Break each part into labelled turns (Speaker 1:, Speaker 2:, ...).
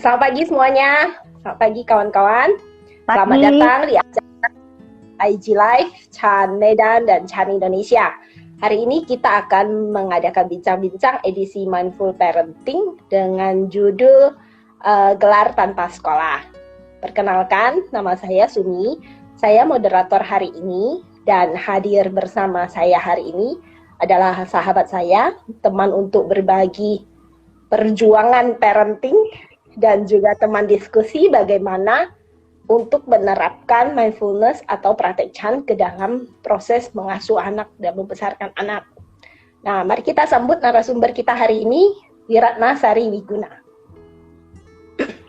Speaker 1: Selamat pagi semuanya. Selamat pagi kawan-kawan. Selamat
Speaker 2: Pagi.
Speaker 1: datang di acara IG Live Chan Medan dan Chan Indonesia. Hari ini kita akan mengadakan bincang-bincang edisi Mindful Parenting dengan judul Gelar Tanpa Sekolah. Perkenalkan, nama saya Sumi. Saya moderator hari ini dan hadir bersama saya hari ini adalah sahabat saya, teman untuk berbagi perjuangan parenting dan juga teman diskusi bagaimana untuk menerapkan mindfulness atau praktek Chan ke dalam proses mengasuh anak dan membesarkan anak. Nah, mari kita sambut narasumber kita hari ini, Wiratna Sari Wiguna.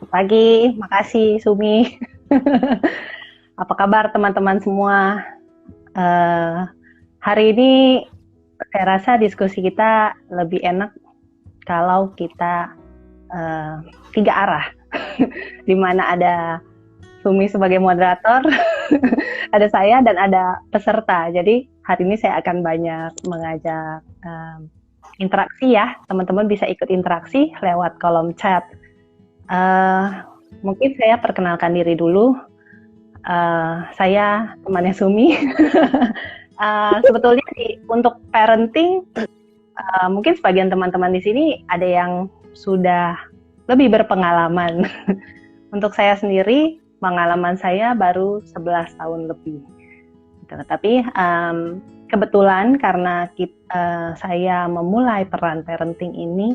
Speaker 2: Pagi, makasih Sumi. Apa kabar teman-teman semua? Hari ini saya rasa diskusi kita lebih enak kalau kita tiga arah, di mana ada Sumi sebagai moderator, ada saya dan ada peserta. Jadi hari ini saya akan banyak mengajak interaksi ya, teman-teman bisa ikut interaksi lewat kolom chat. Mungkin saya perkenalkan diri dulu. Saya temannya Sumi. Sebetulnya untuk parenting, mungkin sebagian teman-teman di sini ada yang sudah lebih berpengalaman. Untuk saya sendiri, pengalaman saya baru 11 tahun lebih. Tapi kebetulan karena saya memulai peran parenting ini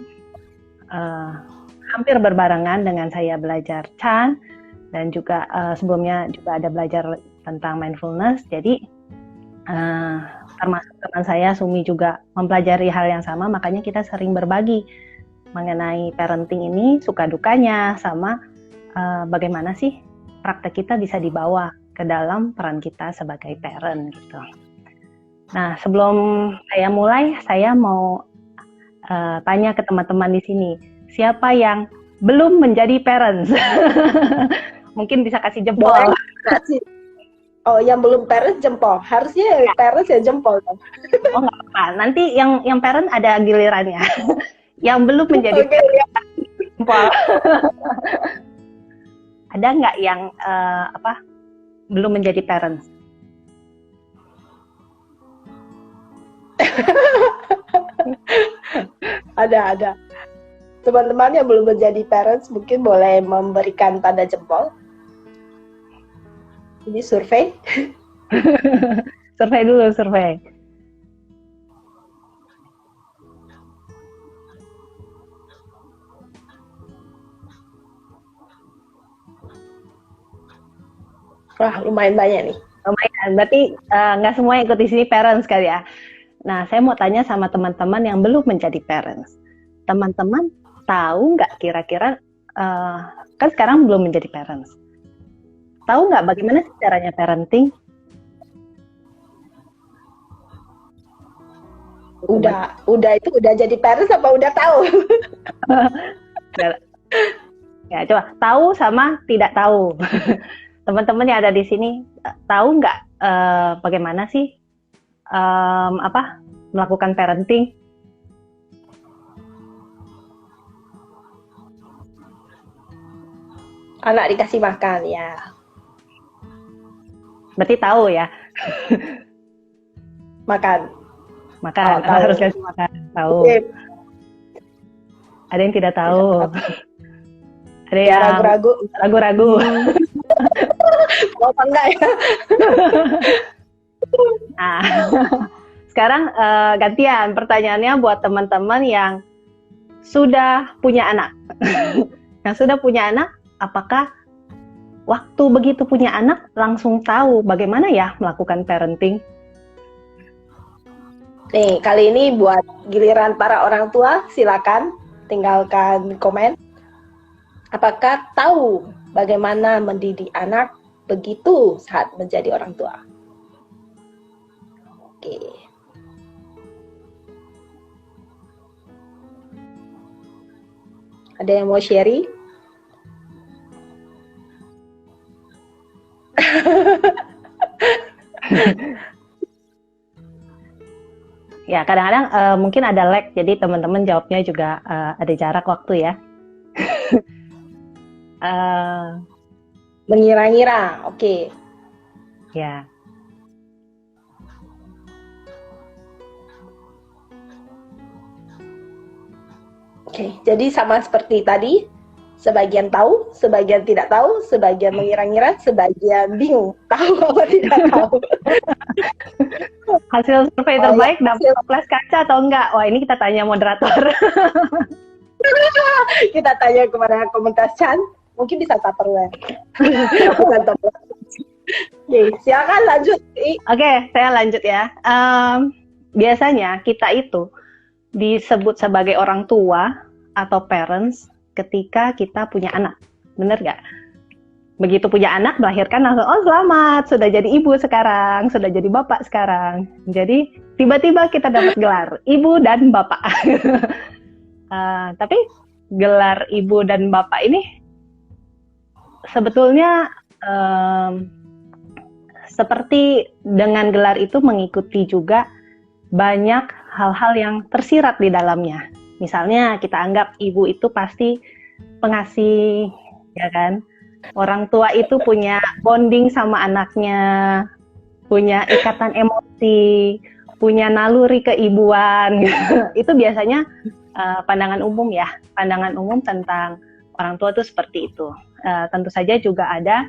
Speaker 2: hampir berbarengan dengan saya belajar Chan, dan juga sebelumnya juga ada belajar tentang mindfulness. Jadi termasuk teman saya Sumi juga mempelajari hal yang sama, makanya kita sering berbagi mengenai parenting ini, suka dukanya, sama bagaimana sih praktek kita bisa dibawa ke dalam peran kita sebagai parent gitu. Nah, sebelum saya mulai, saya mau tanya ke teman-teman di sini, siapa yang belum menjadi parents? Mungkin bisa kasih jempol.
Speaker 1: Oh, yang belum parents jempol. Harusnya parents ya jempol.
Speaker 2: Oh, nggak apa-apa. Nanti yang parent ada gilirannya. Yang belum menjadi jempol. Ada nggak yang belum menjadi parents?
Speaker 1: Ada. Teman-teman yang belum menjadi parents mungkin boleh memberikan tanda jempol. Ini survei.
Speaker 2: Survei dulu, survei.
Speaker 1: Wah, lumayan banyak nih.
Speaker 2: Lumayan, berarti nggak semua ikut di sini parents kali ya. Nah, saya mau tanya sama teman-teman yang belum menjadi parents. Teman-teman tahu nggak kira-kira, kan sekarang belum menjadi parents. Tahu nggak bagaimana sih caranya parenting?
Speaker 1: Udah jadi parents apa udah tahu?
Speaker 2: Ya, coba tahu sama tidak tahu. Teman-teman yang ada di sini tahu nggak bagaimana sih melakukan parenting?
Speaker 1: Anak dikasih makan ya.
Speaker 2: Berarti tahu ya?
Speaker 1: Makan.
Speaker 2: Makan, harus kasih makan. Tahu.
Speaker 1: Okay.
Speaker 2: Ada yang tidak tahu. Ada yang ragu-ragu.
Speaker 1: Mau apa enggak ya?
Speaker 2: Nah, sekarang gantian pertanyaannya buat teman-teman yang sudah punya anak. Yang sudah punya anak, apakah waktu begitu punya anak langsung tahu bagaimana ya melakukan parenting?
Speaker 1: Nih, kali ini buat giliran para orang tua, silakan tinggalkan komen. Apakah tahu bagaimana mendidik anak begitu saat menjadi orang tua? Oke. Ada yang mau sharing?
Speaker 2: Ya, kadang-kadang mungkin ada lag, jadi teman-teman jawabnya juga ada jarak waktu ya.
Speaker 1: Mengira-ngira, oke.
Speaker 2: Ya.
Speaker 1: Oke, jadi sama seperti tadi, sebagian tahu, sebagian tidak tahu, sebagian mengira-ngira, sebagian bingung, tahu apa tidak tahu.
Speaker 2: Hasil survei terbaik dapat toples kaca atau enggak? Wah, ini kita tanya moderator.
Speaker 1: Kita tanya kepada komunitas Chan, mungkin bisa Tupperware. Oke, silakan lanjut.
Speaker 2: Oke, saya lanjut ya. Biasanya kita itu disebut sebagai orang tua atau parents ketika kita punya anak, bener gak? Begitu punya anak, melahirkan langsung, oh selamat, sudah jadi ibu sekarang, sudah jadi bapak sekarang. Jadi tiba-tiba kita dapat gelar ibu dan bapak. Tapi gelar ibu dan bapak ini sebetulnya seperti dengan gelar itu mengikuti juga banyak hal-hal yang tersirat di dalamnya. Misalnya kita anggap ibu itu pasti pengasih, ya kan? Orang tua itu punya bonding sama anaknya, punya ikatan emosi, punya naluri keibuan. Itu biasanya pandangan umum ya, pandangan umum tentang orang tua itu seperti itu. Tentu saja juga ada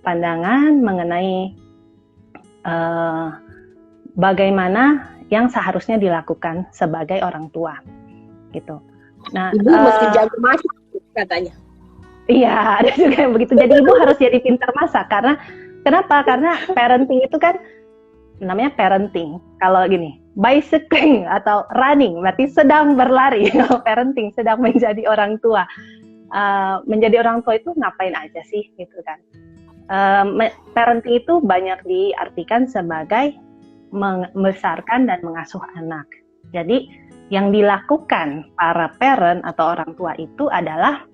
Speaker 2: pandangan mengenai bagaimana yang seharusnya dilakukan sebagai orang tua, gitu. Nah,
Speaker 1: ibu mesti jago masak katanya.
Speaker 2: Iya, ada juga yang begitu. Jadi ibu harus jadi pintar masak karena kenapa? Karena parenting itu kan namanya parenting. Kalau gini, bicycling atau running berarti sedang berlari. Parenting sedang menjadi orang tua. Menjadi orang tua itu ngapain aja sih, gitu kan? Parenting itu banyak diartikan sebagai membesarkan dan mengasuh anak. Jadi yang dilakukan para parent atau orang tua itu adalah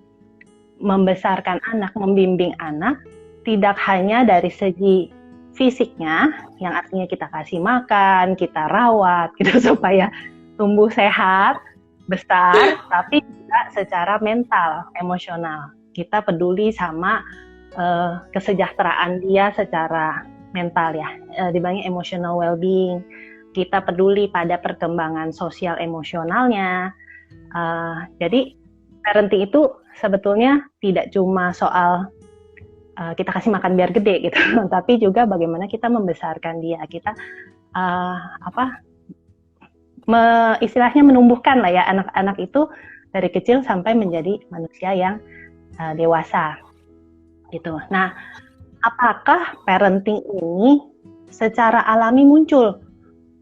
Speaker 2: membesarkan anak, membimbing anak, tidak hanya dari segi fisiknya, yang artinya kita kasih makan, kita rawat, gitu supaya tumbuh sehat, besar, tapi juga secara mental, emosional. Kita peduli sama kesejahteraan dia secara mental ya, dibanding emotional well-being. Kita peduli pada perkembangan sosial emosionalnya. Jadi parenting itu sebetulnya tidak cuma soal kita kasih makan biar gede gitu, tapi juga bagaimana kita membesarkan dia, kita istilahnya menumbuhkan lah ya anak-anak itu dari kecil sampai menjadi manusia yang dewasa gitu. Nah, apakah parenting ini secara alami muncul?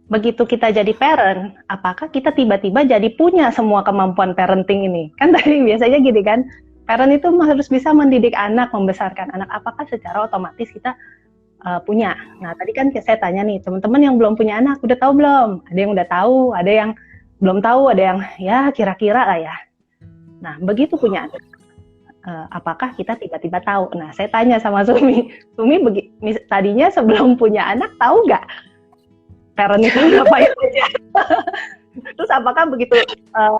Speaker 2: Begitu kita jadi parent, apakah kita tiba-tiba jadi punya semua kemampuan parenting ini? Kan tadi biasanya gini kan, parent itu harus bisa mendidik anak, membesarkan anak. Apakah secara otomatis kita punya? Nah, tadi kan saya tanya nih, teman-teman yang belum punya anak, udah tahu belum? Ada yang udah tahu, ada yang belum tahu, ada yang ya kira-kira lah ya. Nah, begitu punya anak, apakah kita tiba-tiba tahu? Nah, saya tanya sama Sumi tadinya sebelum punya anak tahu nggak parent itu ngapain aja? Terus apakah begitu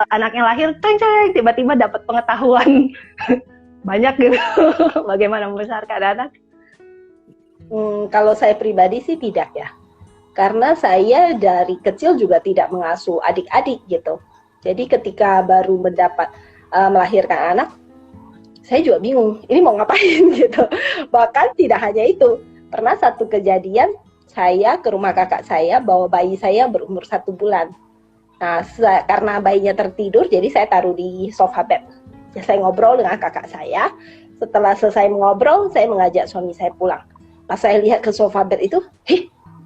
Speaker 2: anaknya lahir, ceng-ceng, tiba-tiba dapat pengetahuan banyak gitu, bagaimana membesarkan anak?
Speaker 1: Kalau saya pribadi sih tidak ya, karena saya dari kecil juga tidak mengasuh adik-adik gitu. Jadi ketika baru melahirkan anak, saya juga bingung, ini mau ngapain gitu. Bahkan tidak hanya itu, pernah satu kejadian, saya ke rumah kakak saya bawa bayi saya berumur 1 bulan. Nah, karena bayinya tertidur, jadi saya taruh di sofa bed. Ya, saya ngobrol dengan kakak saya. Setelah selesai mengobrol, saya mengajak suami saya pulang. Pas saya lihat ke sofa bed itu,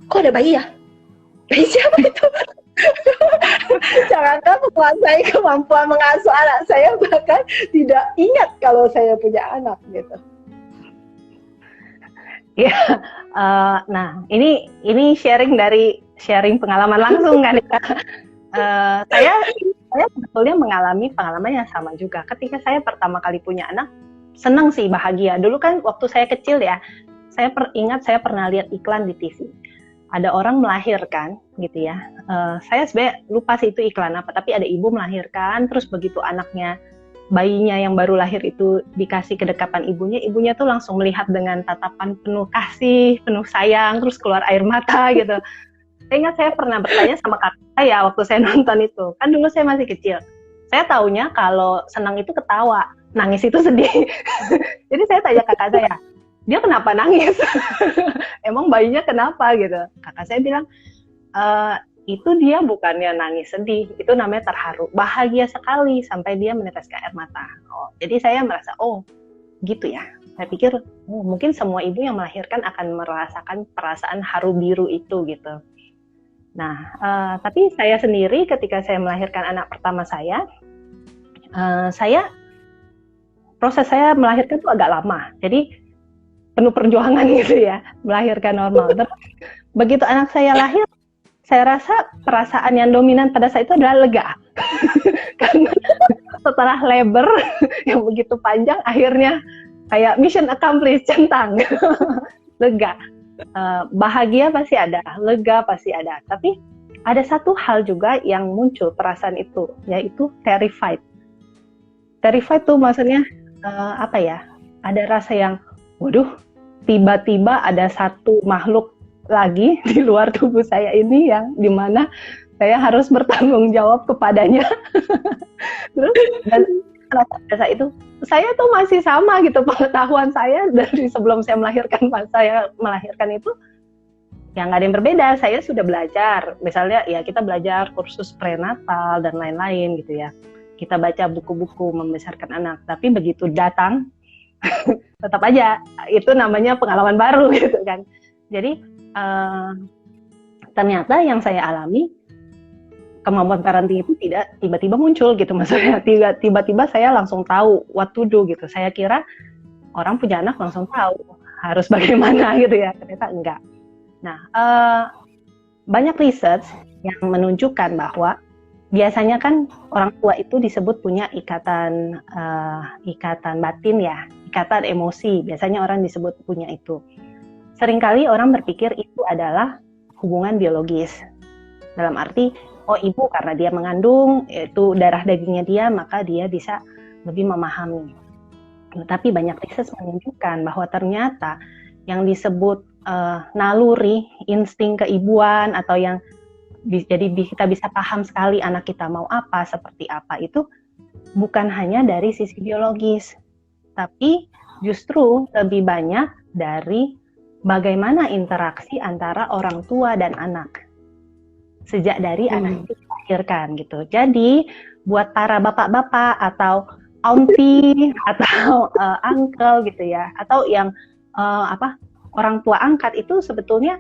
Speaker 1: kok ada bayi ya? Bayi siapa itu? Jangankan menguasai kemampuan mengasuh anak, saya bahkan tidak ingat kalau saya punya anak gitu.
Speaker 2: Ya, nah ini sharing pengalaman langsung kan ya. Saya sebetulnya mengalami pengalaman yang sama juga. Ketika saya pertama kali punya anak, senang sih, bahagia. Dulu kan waktu saya kecil ya, saya ingat saya pernah lihat iklan di TV. Ada orang melahirkan gitu ya. Saya sebenarnya lupa sih itu iklan apa, tapi ada ibu melahirkan, terus begitu anaknya bayinya yang baru lahir itu dikasih kedekatan ibunya, ibunya tuh langsung melihat dengan tatapan penuh kasih, penuh sayang, terus keluar air mata gitu. Saya ingat saya pernah bertanya sama kakak saya waktu saya nonton itu. Kan dulu saya masih kecil. Saya taunya kalau senang itu ketawa, nangis itu sedih. Jadi saya tanya kakak saya, dia kenapa nangis? Emang bayinya kenapa gitu? Kakak saya bilang, itu dia bukannya nangis sedih, itu namanya terharu, bahagia sekali sampai dia meneteskan air mata. Jadi saya merasa, gitu ya. Saya pikir, mungkin semua ibu yang melahirkan akan merasakan perasaan haru biru itu gitu. Nah, tapi saya sendiri ketika saya melahirkan anak pertama saya, proses saya melahirkan itu agak lama. Jadi penuh perjuangan gitu ya, melahirkan normal. Terus begitu anak saya lahir, saya rasa perasaan yang dominan pada saat itu adalah lega. Karena setelah labor yang begitu panjang, akhirnya kayak mission accomplished, centang. Lega. Bahagia pasti ada, lega pasti ada. Tapi ada satu hal juga yang muncul perasaan itu, yaitu terrified. Terrified tuh maksudnya apa ya? Ada rasa yang, waduh, tiba-tiba ada satu makhluk lagi di luar tubuh saya ini yang dimana saya harus bertanggung jawab kepadanya. Terus pada saat itu saya tuh masih sama gitu pengetahuan saya dari sebelum saya melahirkan, pas saya melahirkan itu yang nggak ada yang berbeda. Saya sudah belajar, misalnya ya kita belajar kursus prenatal dan lain-lain gitu ya, kita baca buku-buku membesarkan anak. Tapi begitu datang tetap aja itu namanya pengalaman baru gitu kan. Jadi ternyata yang saya alami, kemampuan parenting itu tidak tiba-tiba muncul gitu, maksudnya tiba-tiba saya langsung tahu what to do gitu. Saya kira orang punya anak langsung tahu harus bagaimana gitu ya, ternyata enggak. Nah, banyak research yang menunjukkan bahwa biasanya kan orang tua itu disebut punya ikatan batin ya, ikatan emosi. Biasanya orang disebut punya itu. Seringkali orang berpikir itu adalah hubungan biologis. Dalam arti, ibu karena dia mengandung, itu darah dagingnya dia, maka dia bisa lebih memahami. Tapi banyak riset menunjukkan bahwa ternyata yang disebut naluri, insting keibuan, atau yang jadi kita bisa paham sekali anak kita mau apa, seperti apa, itu bukan hanya dari sisi biologis, tapi justru lebih banyak dari bagaimana interaksi antara orang tua dan anak sejak dari anak itu dilahirkan gitu. Jadi buat para bapak-bapak atau auntie atau uncle gitu ya, atau yang orang tua angkat itu sebetulnya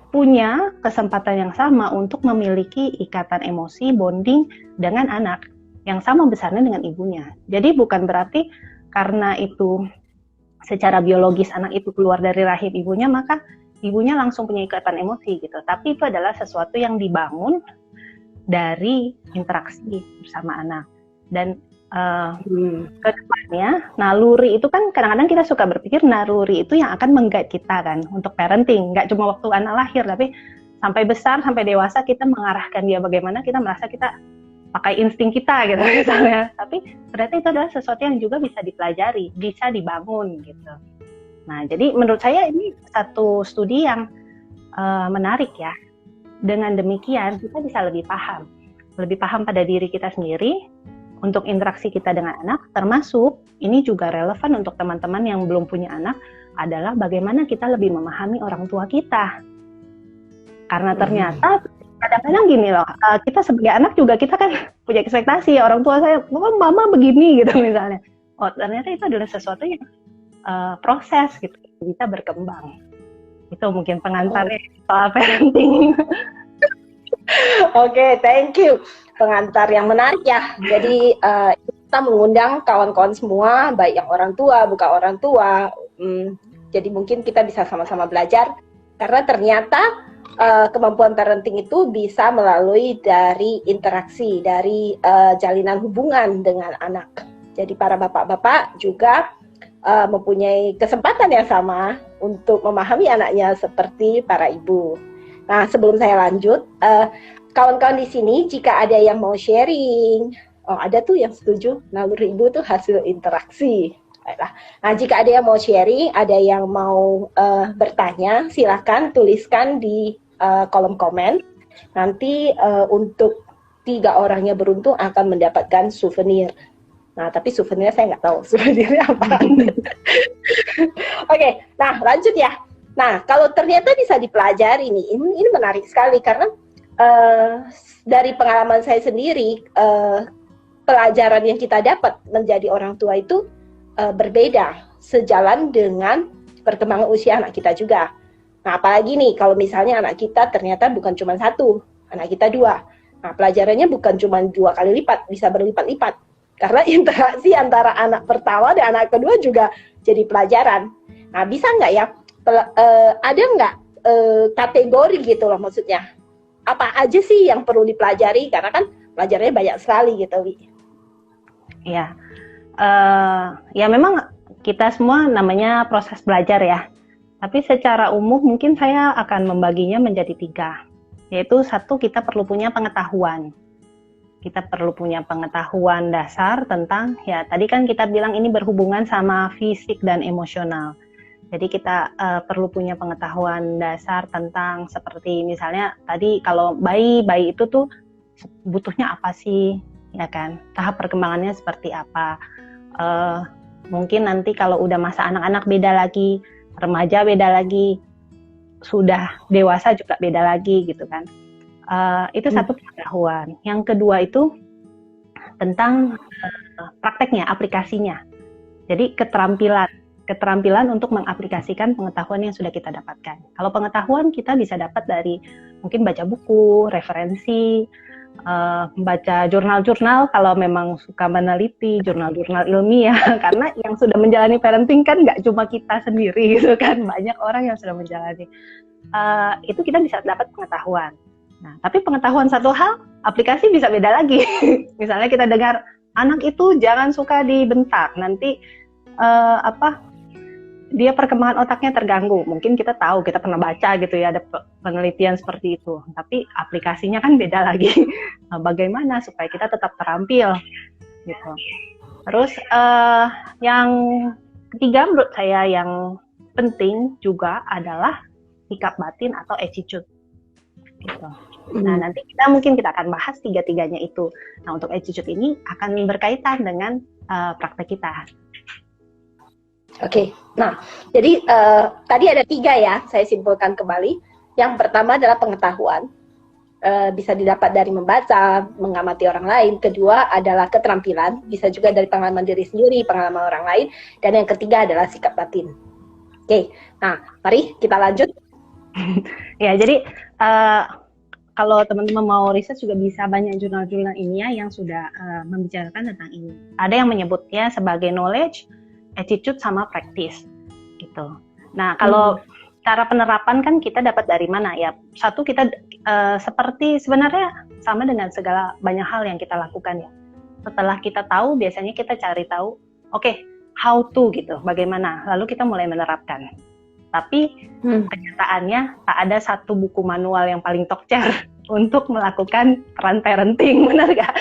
Speaker 2: punya kesempatan yang sama untuk memiliki ikatan emosi, bonding dengan anak yang sama besarnya dengan ibunya. Jadi bukan berarti karena itu secara biologis anak itu keluar dari rahim ibunya, maka ibunya langsung punya ikatan emosi gitu. Tapi itu adalah sesuatu yang dibangun dari interaksi bersama anak. Dan ke depannya, naluri itu kan kadang-kadang kita suka berpikir naluri itu yang akan meng-guide kita kan untuk parenting. Nggak cuma waktu anak lahir, tapi sampai besar, sampai dewasa kita mengarahkan dia bagaimana kita merasa kita pakai insting kita gitu misalnya. Tapi ternyata itu adalah sesuatu yang juga bisa dipelajari, bisa dibangun gitu. Nah, jadi menurut saya ini satu studi yang menarik ya. Dengan demikian kita bisa lebih paham pada diri kita sendiri untuk interaksi kita dengan anak, termasuk ini juga relevan untuk teman-teman yang belum punya anak, adalah bagaimana kita lebih memahami orang tua kita. Karena ternyata kadang-kadang gini loh, kita sebagai anak juga kita kan punya ekspektasi, orang tua saya, mama begini gitu misalnya. Ternyata itu adalah sesuatu yang proses gitu, bisa berkembang. Itu mungkin pengantarnya soal parenting.
Speaker 1: Oke, thank you. Pengantar yang menarik ya. Jadi kita mengundang kawan-kawan semua, baik yang orang tua, bukan orang tua. Jadi mungkin kita bisa sama-sama belajar. Karena ternyata kemampuan parenting itu bisa melalui dari interaksi, dari jalinan hubungan dengan anak. Jadi para bapak-bapak juga mempunyai kesempatan yang sama untuk memahami anaknya seperti para ibu. Nah, sebelum saya lanjut, kawan-kawan di sini jika ada yang mau sharing Oh, ada tuh yang setuju. Naluri ibu tuh hasil interaksi. Baiklah. Nah, jika ada yang mau sharing, ada yang mau bertanya, silakan tuliskan di kolom komen. Nanti untuk 3 orang yang beruntung akan mendapatkan souvenir. Nah, tapi souvenirnya saya nggak tahu souvenirnya apa. Oke, nah lanjut ya. Nah, kalau ternyata bisa dipelajari nih, ini menarik sekali karena dari pengalaman saya sendiri, pelajaran yang kita dapat menjadi orang tua itu berbeda, sejalan dengan perkembangan usia anak kita juga. Nah, apalagi nih kalau misalnya anak kita ternyata bukan cuma 1, anak kita 2. Nah, pelajarannya bukan cuma 2 kali lipat, bisa berlipat-lipat. Karena interaksi antara anak pertama dan anak kedua juga jadi pelajaran. Nah, bisa nggak ya, ada nggak kategori gitu loh maksudnya? Apa aja sih yang perlu dipelajari? Karena kan pelajarannya banyak sekali gitu, Wi.
Speaker 2: Ya, ya memang kita semua namanya proses belajar ya. Tapi secara umum mungkin saya akan membaginya menjadi 3. Yaitu 1, kita perlu punya pengetahuan. Kita perlu punya pengetahuan dasar tentang, ya tadi kan kita bilang ini berhubungan sama fisik dan emosional. Jadi kita perlu punya pengetahuan dasar tentang seperti misalnya tadi kalau bayi itu tuh butuhnya apa sih, ya kan? Tahap perkembangannya seperti apa? Mungkin nanti kalau udah masa anak-anak beda lagi, remaja beda lagi, sudah dewasa juga beda lagi gitu kan. Itu 1 pengetahuan. Yang kedua itu tentang prakteknya, aplikasinya. Jadi keterampilan untuk mengaplikasikan pengetahuan yang sudah kita dapatkan. Kalau pengetahuan kita bisa dapat dari mungkin baca buku, referensi, baca jurnal-jurnal kalau memang suka meneliti, jurnal-jurnal ilmiah. Karena yang sudah menjalani parenting kan nggak cuma kita sendiri gitu kan, banyak orang yang sudah menjalani. Itu kita bisa dapat pengetahuan. Nah, tapi pengetahuan satu hal, aplikasi bisa beda lagi. Misalnya kita dengar anak itu jangan suka dibentak, nanti dia perkembangan otaknya terganggu. Mungkin kita tahu, kita pernah baca gitu ya, ada penelitian seperti itu. Tapi aplikasinya kan beda lagi. Nah, bagaimana supaya kita tetap terampil gitu. Terus yang ketiga menurut saya yang penting juga adalah sikap batin atau attitude. Gitu. Nah, nanti kita akan bahas 3-tiganya itu. Nah, untuk attitude ini akan berkaitan dengan praktek kita.
Speaker 1: Oke, nah jadi tadi ada 3 ya, saya simpulkan kembali. Yang pertama adalah pengetahuan, bisa didapat dari membaca, mengamati orang lain. Kedua adalah keterampilan, bisa juga dari pengalaman diri sendiri, pengalaman orang lain. Dan yang ketiga adalah sikap batin. Oke, nah mari kita lanjut.
Speaker 2: Ya, jadi kalau teman-teman mau riset juga bisa banyak jurnal-jurnal ilmiah yang sudah membicarakan tentang ini. Ada yang menyebutnya sebagai knowledge, attitude, sama practice gitu. Nah, kalau cara penerapan kan kita dapat dari mana ya? Satu, kita seperti sebenarnya sama dengan segala banyak hal yang kita lakukan ya. Setelah kita tahu, biasanya kita cari tahu, oke, how to gitu, bagaimana. Lalu kita mulai menerapkan. Tapi kenyataannya tak ada satu buku manual yang paling tokcer untuk melakukan peran parenting, benar gak?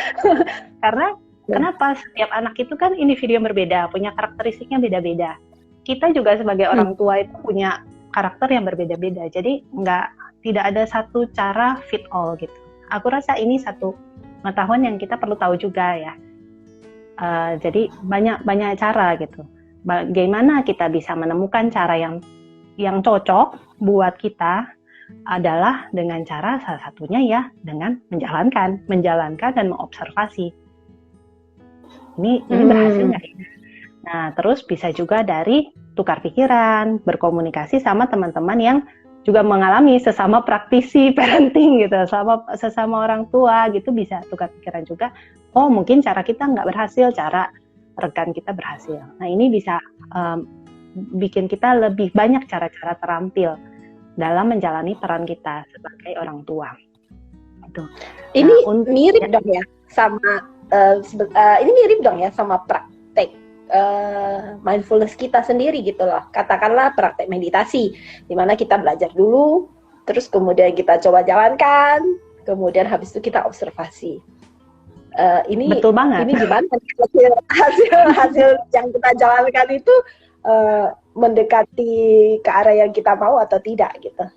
Speaker 2: Karena kenapa? Setiap anak itu kan individu yang berbeda, punya karakteristiknya beda-beda. Kita juga sebagai orang tua itu punya karakter yang berbeda-beda. Jadi tidak ada satu cara fit all gitu. Aku rasa ini satu pengetahuan yang kita perlu tahu juga ya. Jadi banyak cara gitu. Bagaimana kita bisa menemukan cara yang cocok buat kita adalah dengan cara salah satunya ya dengan menjalankan dan mengobservasi. Ini berhasil nggak? Nah, terus bisa juga dari tukar pikiran, berkomunikasi sama teman-teman yang juga mengalami sesama praktisi parenting gitu, sesama orang tua gitu, bisa tukar pikiran juga. Oh, mungkin cara kita nggak berhasil, cara rekan kita berhasil. Nah, ini bisa bikin kita lebih banyak cara-cara terampil dalam menjalani peran kita sebagai orang tua. Gitu.
Speaker 1: Ini mirip dong ya sama ini mirip dong ya sama praktek mindfulness kita sendiri gitu loh. Katakanlah praktek meditasi, di mana kita belajar dulu, terus kemudian kita coba jalankan, kemudian habis itu kita observasi.
Speaker 2: Betul banget.
Speaker 1: Ini gimana hasil yang kita jalankan itu mendekati ke arah yang kita mau atau tidak gitu.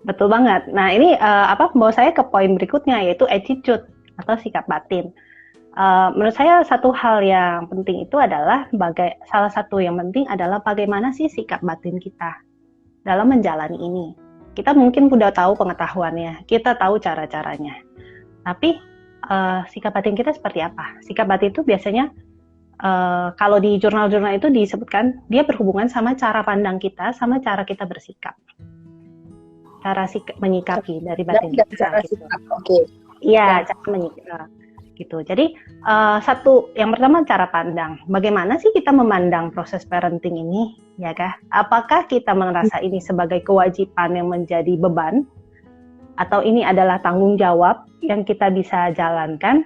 Speaker 2: Betul banget. Nah ini bawa saya ke poin berikutnya, yaitu attitude atau sikap batin. Menurut saya satu hal yang penting itu adalah salah satu yang penting adalah bagaimana sih sikap batin kita dalam menjalani ini. Kita mungkin udah tahu pengetahuannya, kita tahu cara-caranya. Tapi sikap batin kita seperti apa? Sikap batin itu biasanya kalau di jurnal-jurnal itu disebutkan dia berhubungan sama cara pandang kita, sama cara kita bersikap. Cara menyikapi dari batin kita.
Speaker 1: Cara
Speaker 2: gitu.
Speaker 1: sikap, oke.
Speaker 2: Iya, cara menyikapi. Gitu. Jadi yang pertama cara pandang. Bagaimana sih kita memandang proses parenting ini, ya kah? Apakah kita merasa ini sebagai kewajiban yang menjadi beban, atau ini adalah tanggung jawab yang kita bisa jalankan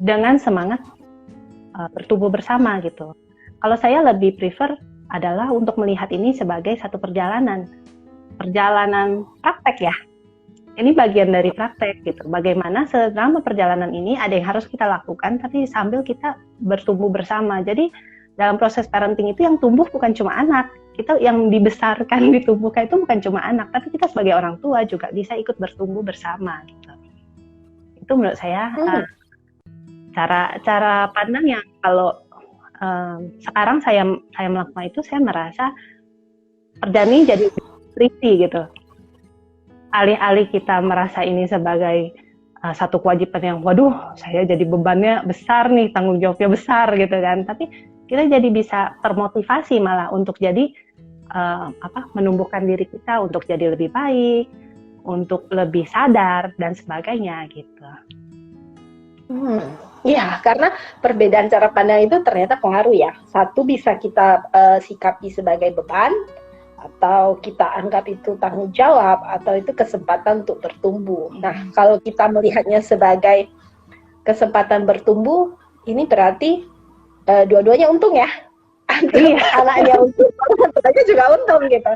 Speaker 2: dengan semangat bertumbuh bersama gitu. Kalau saya lebih prefer adalah untuk melihat ini sebagai satu perjalanan praktek ya. Ini bagian dari praktek gitu. Bagaimana selama perjalanan ini ada yang harus kita lakukan, tapi sambil kita bertumbuh bersama. Jadi dalam proses parenting itu yang tumbuh bukan cuma anak, kita yang dibesarkan, ditumbuhkan itu bukan cuma anak, tapi kita sebagai orang tua juga bisa ikut bertumbuh bersama gitu. Itu menurut saya cara pandang yang kalau sekarang saya melakukan itu, saya merasa perjalanan jadi triki gitu. Alih-alih kita merasa ini sebagai satu kewajiban yang waduh saya jadi bebannya besar nih, tanggung jawabnya besar gitu kan, tapi kita jadi bisa termotivasi malah untuk jadi menumbuhkan diri kita untuk jadi lebih baik, untuk lebih sadar dan sebagainya gitu.
Speaker 1: Ya, karena perbedaan cara pandang itu ternyata pengaruh ya. Satu bisa kita sikapi sebagai beban, atau kita anggap itu tanggung jawab, atau itu kesempatan untuk bertumbuh. Nah, kalau kita melihatnya sebagai kesempatan bertumbuh, ini berarti dua-duanya untung ya. Anaknya untung, orang tuanya juga untung gitu.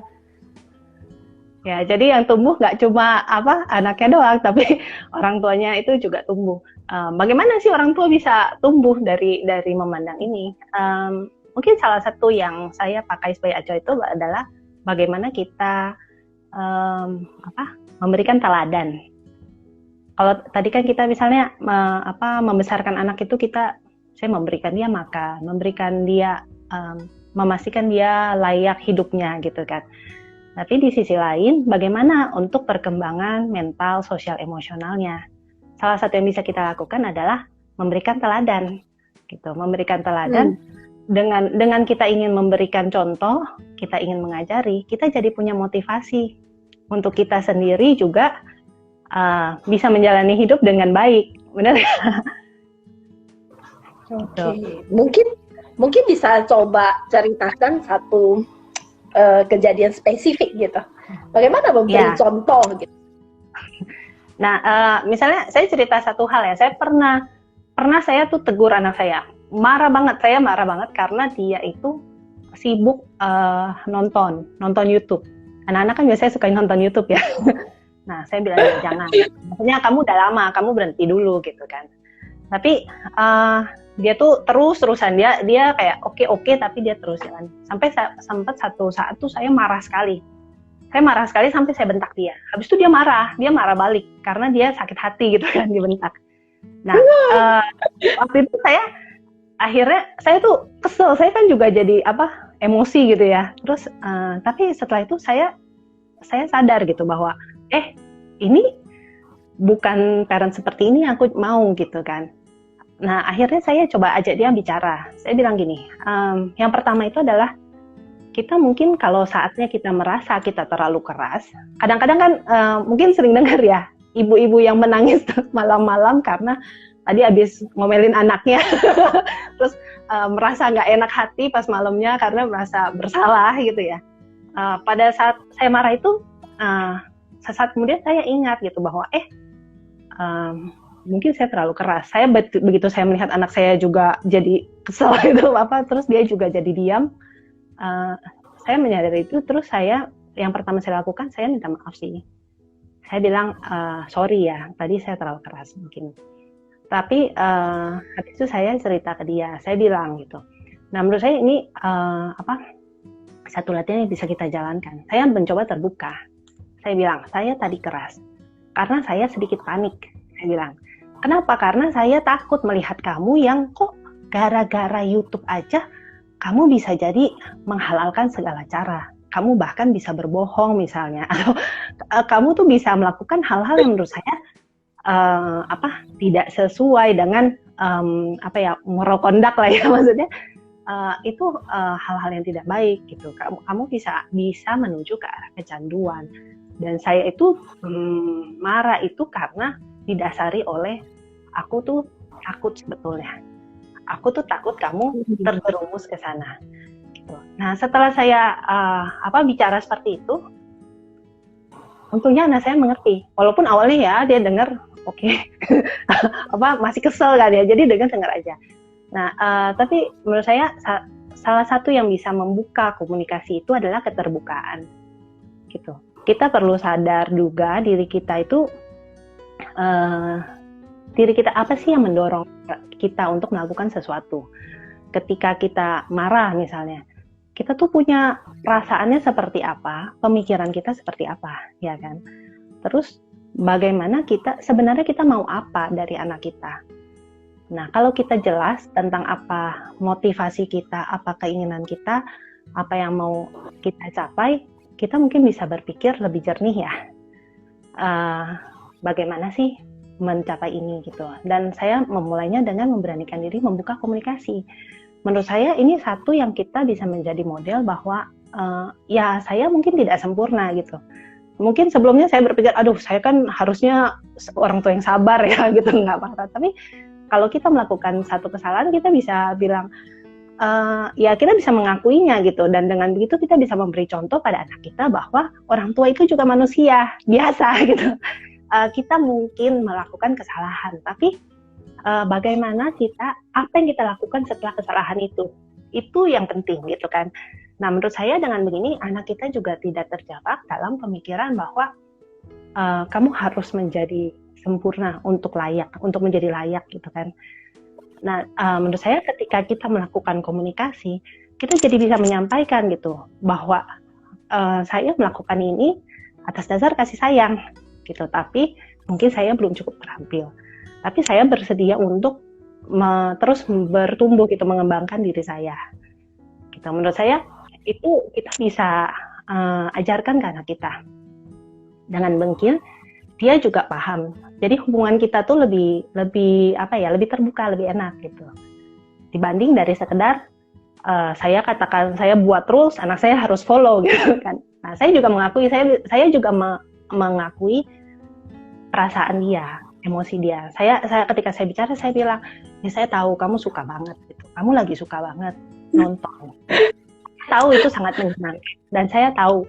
Speaker 2: Ya, jadi yang tumbuh nggak cuma anaknya doang, tapi orang tuanya itu juga tumbuh. Bagaimana sih orang tua bisa tumbuh dari memandang ini? Mungkin salah satu yang saya pakai sebagai acuan itu adalah bagaimana kita memberikan teladan. Kalau tadi kan kita misalnya membesarkan anak itu saya memberikan dia makan, memberikan dia memastikan dia layak hidupnya gitu kan. Tapi di sisi lain, bagaimana untuk perkembangan mental, sosial, emosionalnya? Salah satu yang bisa kita lakukan adalah memberikan teladan, gitu. Memberikan teladan dengan kita ingin memberikan contoh, kita ingin mengajari, kita jadi punya motivasi untuk kita sendiri juga bisa menjalani hidup dengan baik, benar?
Speaker 1: Oke. Mungkin bisa coba ceritakan satu kejadian spesifik gitu. Bagaimana memberi contoh gitu?
Speaker 2: Nah, misalnya saya cerita satu hal ya. Saya pernah saya tuh tegur anak saya. Marah banget karena dia itu sibuk nonton YouTube. Anak-anak kan biasanya suka nonton YouTube ya. Nah, saya bilang jangan. Maksudnya kamu udah lama, kamu berhenti dulu gitu kan. Tapi dia tuh terus-terusan dia kayak oke tapi dia terus jalan. Sampai sempat satu saat tuh saya marah sekali sampai saya bentak dia. Habis itu dia marah balik karena dia sakit hati gitu kan, dibentak. Nah, waktu itu akhirnya saya tuh kesel, saya kan juga jadi emosi gitu ya. Terus tapi setelah itu saya sadar gitu bahwa ini bukan parent seperti ini yang aku mau gitu kan. Nah, akhirnya saya coba ajak dia bicara. Saya bilang gini, yang pertama itu adalah kita mungkin kalau saatnya kita merasa kita terlalu keras, kadang-kadang kan mungkin sering dengar ya, ibu-ibu yang menangis malam-malam karena tadi habis ngomelin anaknya, terus merasa nggak enak hati pas malamnya karena merasa bersalah gitu ya. Pada saat saya marah itu, sesaat kemudian saya ingat gitu bahwa mungkin saya terlalu keras. Saya begitu saya melihat anak saya juga jadi kesel gitu terus dia juga jadi diam. Saya menyadari itu, terus yang pertama saya lakukan, saya minta maaf sih. Saya bilang, sorry ya, tadi saya terlalu keras mungkin. Tapi habis itu saya cerita ke dia, saya bilang gitu. Nah menurut saya ini satu latihan yang bisa kita jalankan. Saya mencoba terbuka. Saya bilang, saya tadi keras karena saya sedikit panik. Saya bilang, kenapa? Karena saya takut melihat kamu yang kok gara-gara YouTube aja kamu bisa jadi menghalalkan segala cara. Kamu bahkan bisa berbohong misalnya, atau kamu tuh bisa melakukan hal-hal yang menurut saya tidak sesuai dengan moral conduct lah ya, maksudnya itu hal-hal yang tidak baik gitu. Kamu bisa menuju ke arah kecanduan. Dan saya itu marah itu karena didasari oleh aku tuh takut sebetulnya. Aku tuh takut kamu terjerumus ke sana. Gitu. Nah setelah saya bicara seperti itu, untungnya anak saya mengerti. Walaupun awalnya ya dia dengar, oke, masih kesel kan ya. Jadi dengar aja. Nah tapi menurut saya salah satu yang bisa membuka komunikasi itu adalah keterbukaan. Gitu. Kita perlu sadar juga diri kita itu diri kita apa sih yang mendorong kita untuk melakukan sesuatu. Ketika kita marah misalnya, kita tuh punya perasaannya seperti apa, pemikiran kita seperti apa, ya kan? Terus bagaimana sebenarnya kita mau apa dari anak kita? Nah, kalau kita jelas tentang apa motivasi kita, apa keinginan kita, apa yang mau kita capai, kita mungkin bisa berpikir lebih jernih ya. Bagaimana sih mencapai ini gitu. Dan saya memulainya dengan memberanikan diri membuka komunikasi. Menurut saya ini satu yang kita bisa menjadi model bahwa ya saya mungkin tidak sempurna gitu. Mungkin sebelumnya saya berpikir, aduh saya kan harusnya orang tua yang sabar ya gitu, nggak apa-apa. Tapi kalau kita melakukan satu kesalahan, kita bisa bilang, ya kita bisa mengakuinya gitu, dan dengan begitu kita bisa memberi contoh pada anak kita bahwa orang tua itu juga manusia biasa gitu. Kita mungkin melakukan kesalahan, tapi bagaimana apa yang kita lakukan setelah kesalahan itu yang penting gitu kan. Nah menurut saya dengan begini anak kita juga tidak terjebak dalam pemikiran bahwa kamu harus menjadi sempurna untuk menjadi layak gitu kan. Nah, menurut saya ketika kita melakukan komunikasi, kita jadi bisa menyampaikan gitu bahwa saya melakukan ini atas dasar kasih sayang gitu, tapi mungkin saya belum cukup terampil. Tapi saya bersedia untuk terus bertumbuh gitu, mengembangkan diri saya. Gitu. Menurut saya itu kita bisa ajarkan ke anak kita. Dengan mungkin dia juga paham. Jadi hubungan kita tuh lebih terbuka, lebih enak gitu. Dibanding dari sekedar saya katakan saya buat rules, anak saya harus follow gitu kan. Nah, saya juga mengakui saya juga mengakui perasaan dia, emosi dia. Saya ketika saya bicara saya bilang, "Ya saya tahu kamu suka banget gitu. Kamu lagi suka banget nonton." Tahu itu sangat menyenangkan dan saya tahu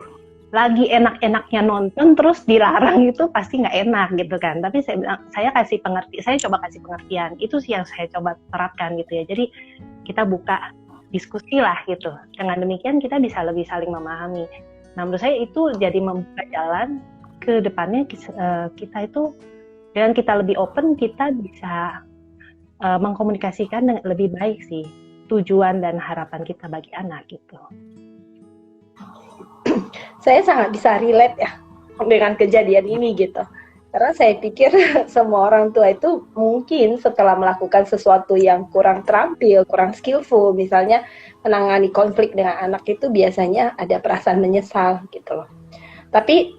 Speaker 2: lagi enak-enaknya nonton terus dilarang itu pasti nggak enak gitu kan. Tapi saya coba kasih pengertian. Itu sih yang saya coba terapkan gitu ya. Jadi kita buka diskusi lah gitu. Dengan demikian kita bisa lebih saling memahami. Nah menurut saya itu jadi membuka jalan ke depannya kita itu dengan kita lebih open, kita bisa mengkomunikasikan dengan lebih baik sih tujuan dan harapan kita bagi anak gitu.
Speaker 1: Saya sangat bisa relate ya dengan kejadian ini gitu. Karena saya pikir semua orang tua itu mungkin setelah melakukan sesuatu yang kurang terampil, kurang skillful, misalnya menangani konflik dengan anak itu biasanya ada perasaan menyesal gitu loh. Tapi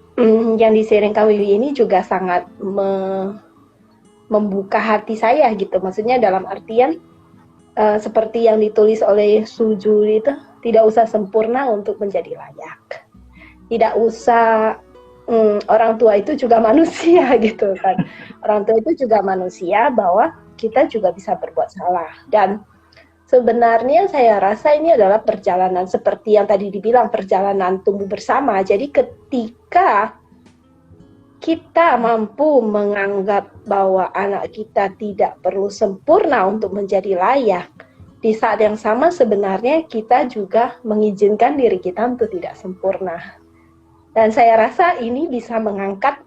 Speaker 1: yang di-sharing Kak Wiwi ini juga sangat membuka hati saya gitu. Maksudnya dalam artian seperti yang ditulis oleh Suju itu, tidak usah sempurna untuk menjadi layak. Tidak usah orang tua itu juga manusia gitu kan. Orang tua itu juga manusia, bahwa kita juga bisa berbuat salah. Dan sebenarnya saya rasa ini adalah perjalanan seperti yang tadi dibilang, perjalanan tumbuh bersama. Jadi ketika kita mampu menganggap bahwa anak kita tidak perlu sempurna untuk menjadi layak, di saat yang sama sebenarnya kita juga mengizinkan diri kita untuk tidak sempurna. Dan saya rasa ini bisa mengangkat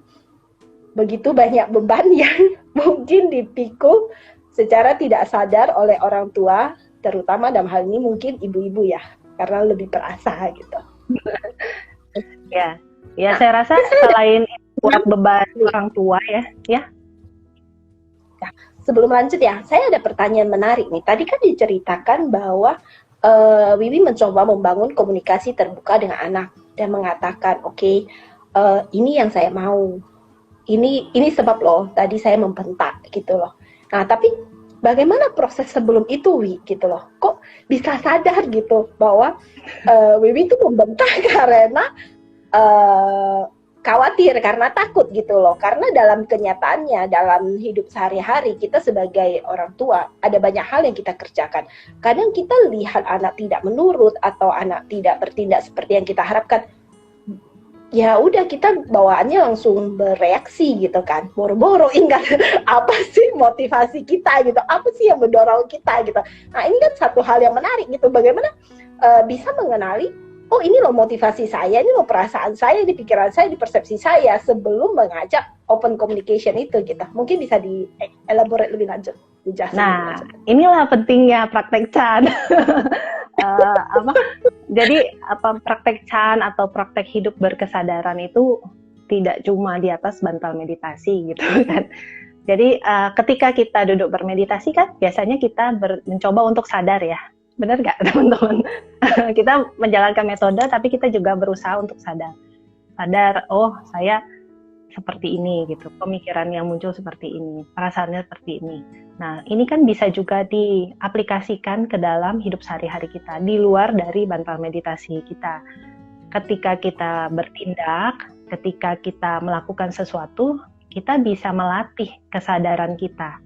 Speaker 1: begitu banyak beban yang mungkin dipikul secara tidak sadar oleh orang tua, terutama dalam hal ini mungkin ibu-ibu ya, karena lebih perasa gitu.
Speaker 2: Ya, ya saya rasa selain buat beban orang tua ya.
Speaker 1: Nah, sebelum lanjut ya, saya ada pertanyaan menarik nih. Tadi kan diceritakan bahwa Wiwi mencoba membangun komunikasi terbuka dengan anak dan mengatakan, oke, ini yang saya mau. Ini sebab loh, tadi saya membentak gitu loh. Nah, tapi bagaimana proses sebelum itu, Wi, gitu loh? Kok bisa sadar gitu bahwa Wiwi itu membentak karena khawatir, karena takut gitu loh. Karena dalam kenyataannya, dalam hidup sehari-hari, kita sebagai orang tua, ada banyak hal yang kita kerjakan. Kadang kita lihat anak tidak menurut, atau anak tidak bertindak seperti yang kita harapkan, ya udah kita bawaannya langsung bereaksi gitu kan, boro-boro ingat apa sih motivasi kita gitu, apa sih yang mendorong kita gitu. Nah ini kan satu hal yang menarik gitu, bagaimana bisa mengenali, oh ini loh motivasi saya, ini loh perasaan saya, di pikiran saya, di persepsi saya, sebelum mengajak open communication itu gitu. Mungkin bisa di elaborate lebih lanjut, dijelasin.
Speaker 2: Nah inilah pentingnya praktek Chan. Jadi praktek Chan atau praktek hidup berkesadaran itu tidak cuma di atas bantal meditasi gitu kan. Jadi ketika kita duduk bermeditasi kan biasanya kita mencoba untuk sadar ya, benar nggak teman-teman? Kita menjalankan metode tapi kita juga berusaha untuk sadar, oh saya seperti ini gitu, pemikiran yang muncul seperti ini, perasaannya seperti ini. Nah, ini kan bisa juga diaplikasikan ke dalam hidup sehari-hari kita, di luar dari bantal meditasi kita. Ketika kita bertindak, ketika kita melakukan sesuatu, kita bisa melatih kesadaran kita.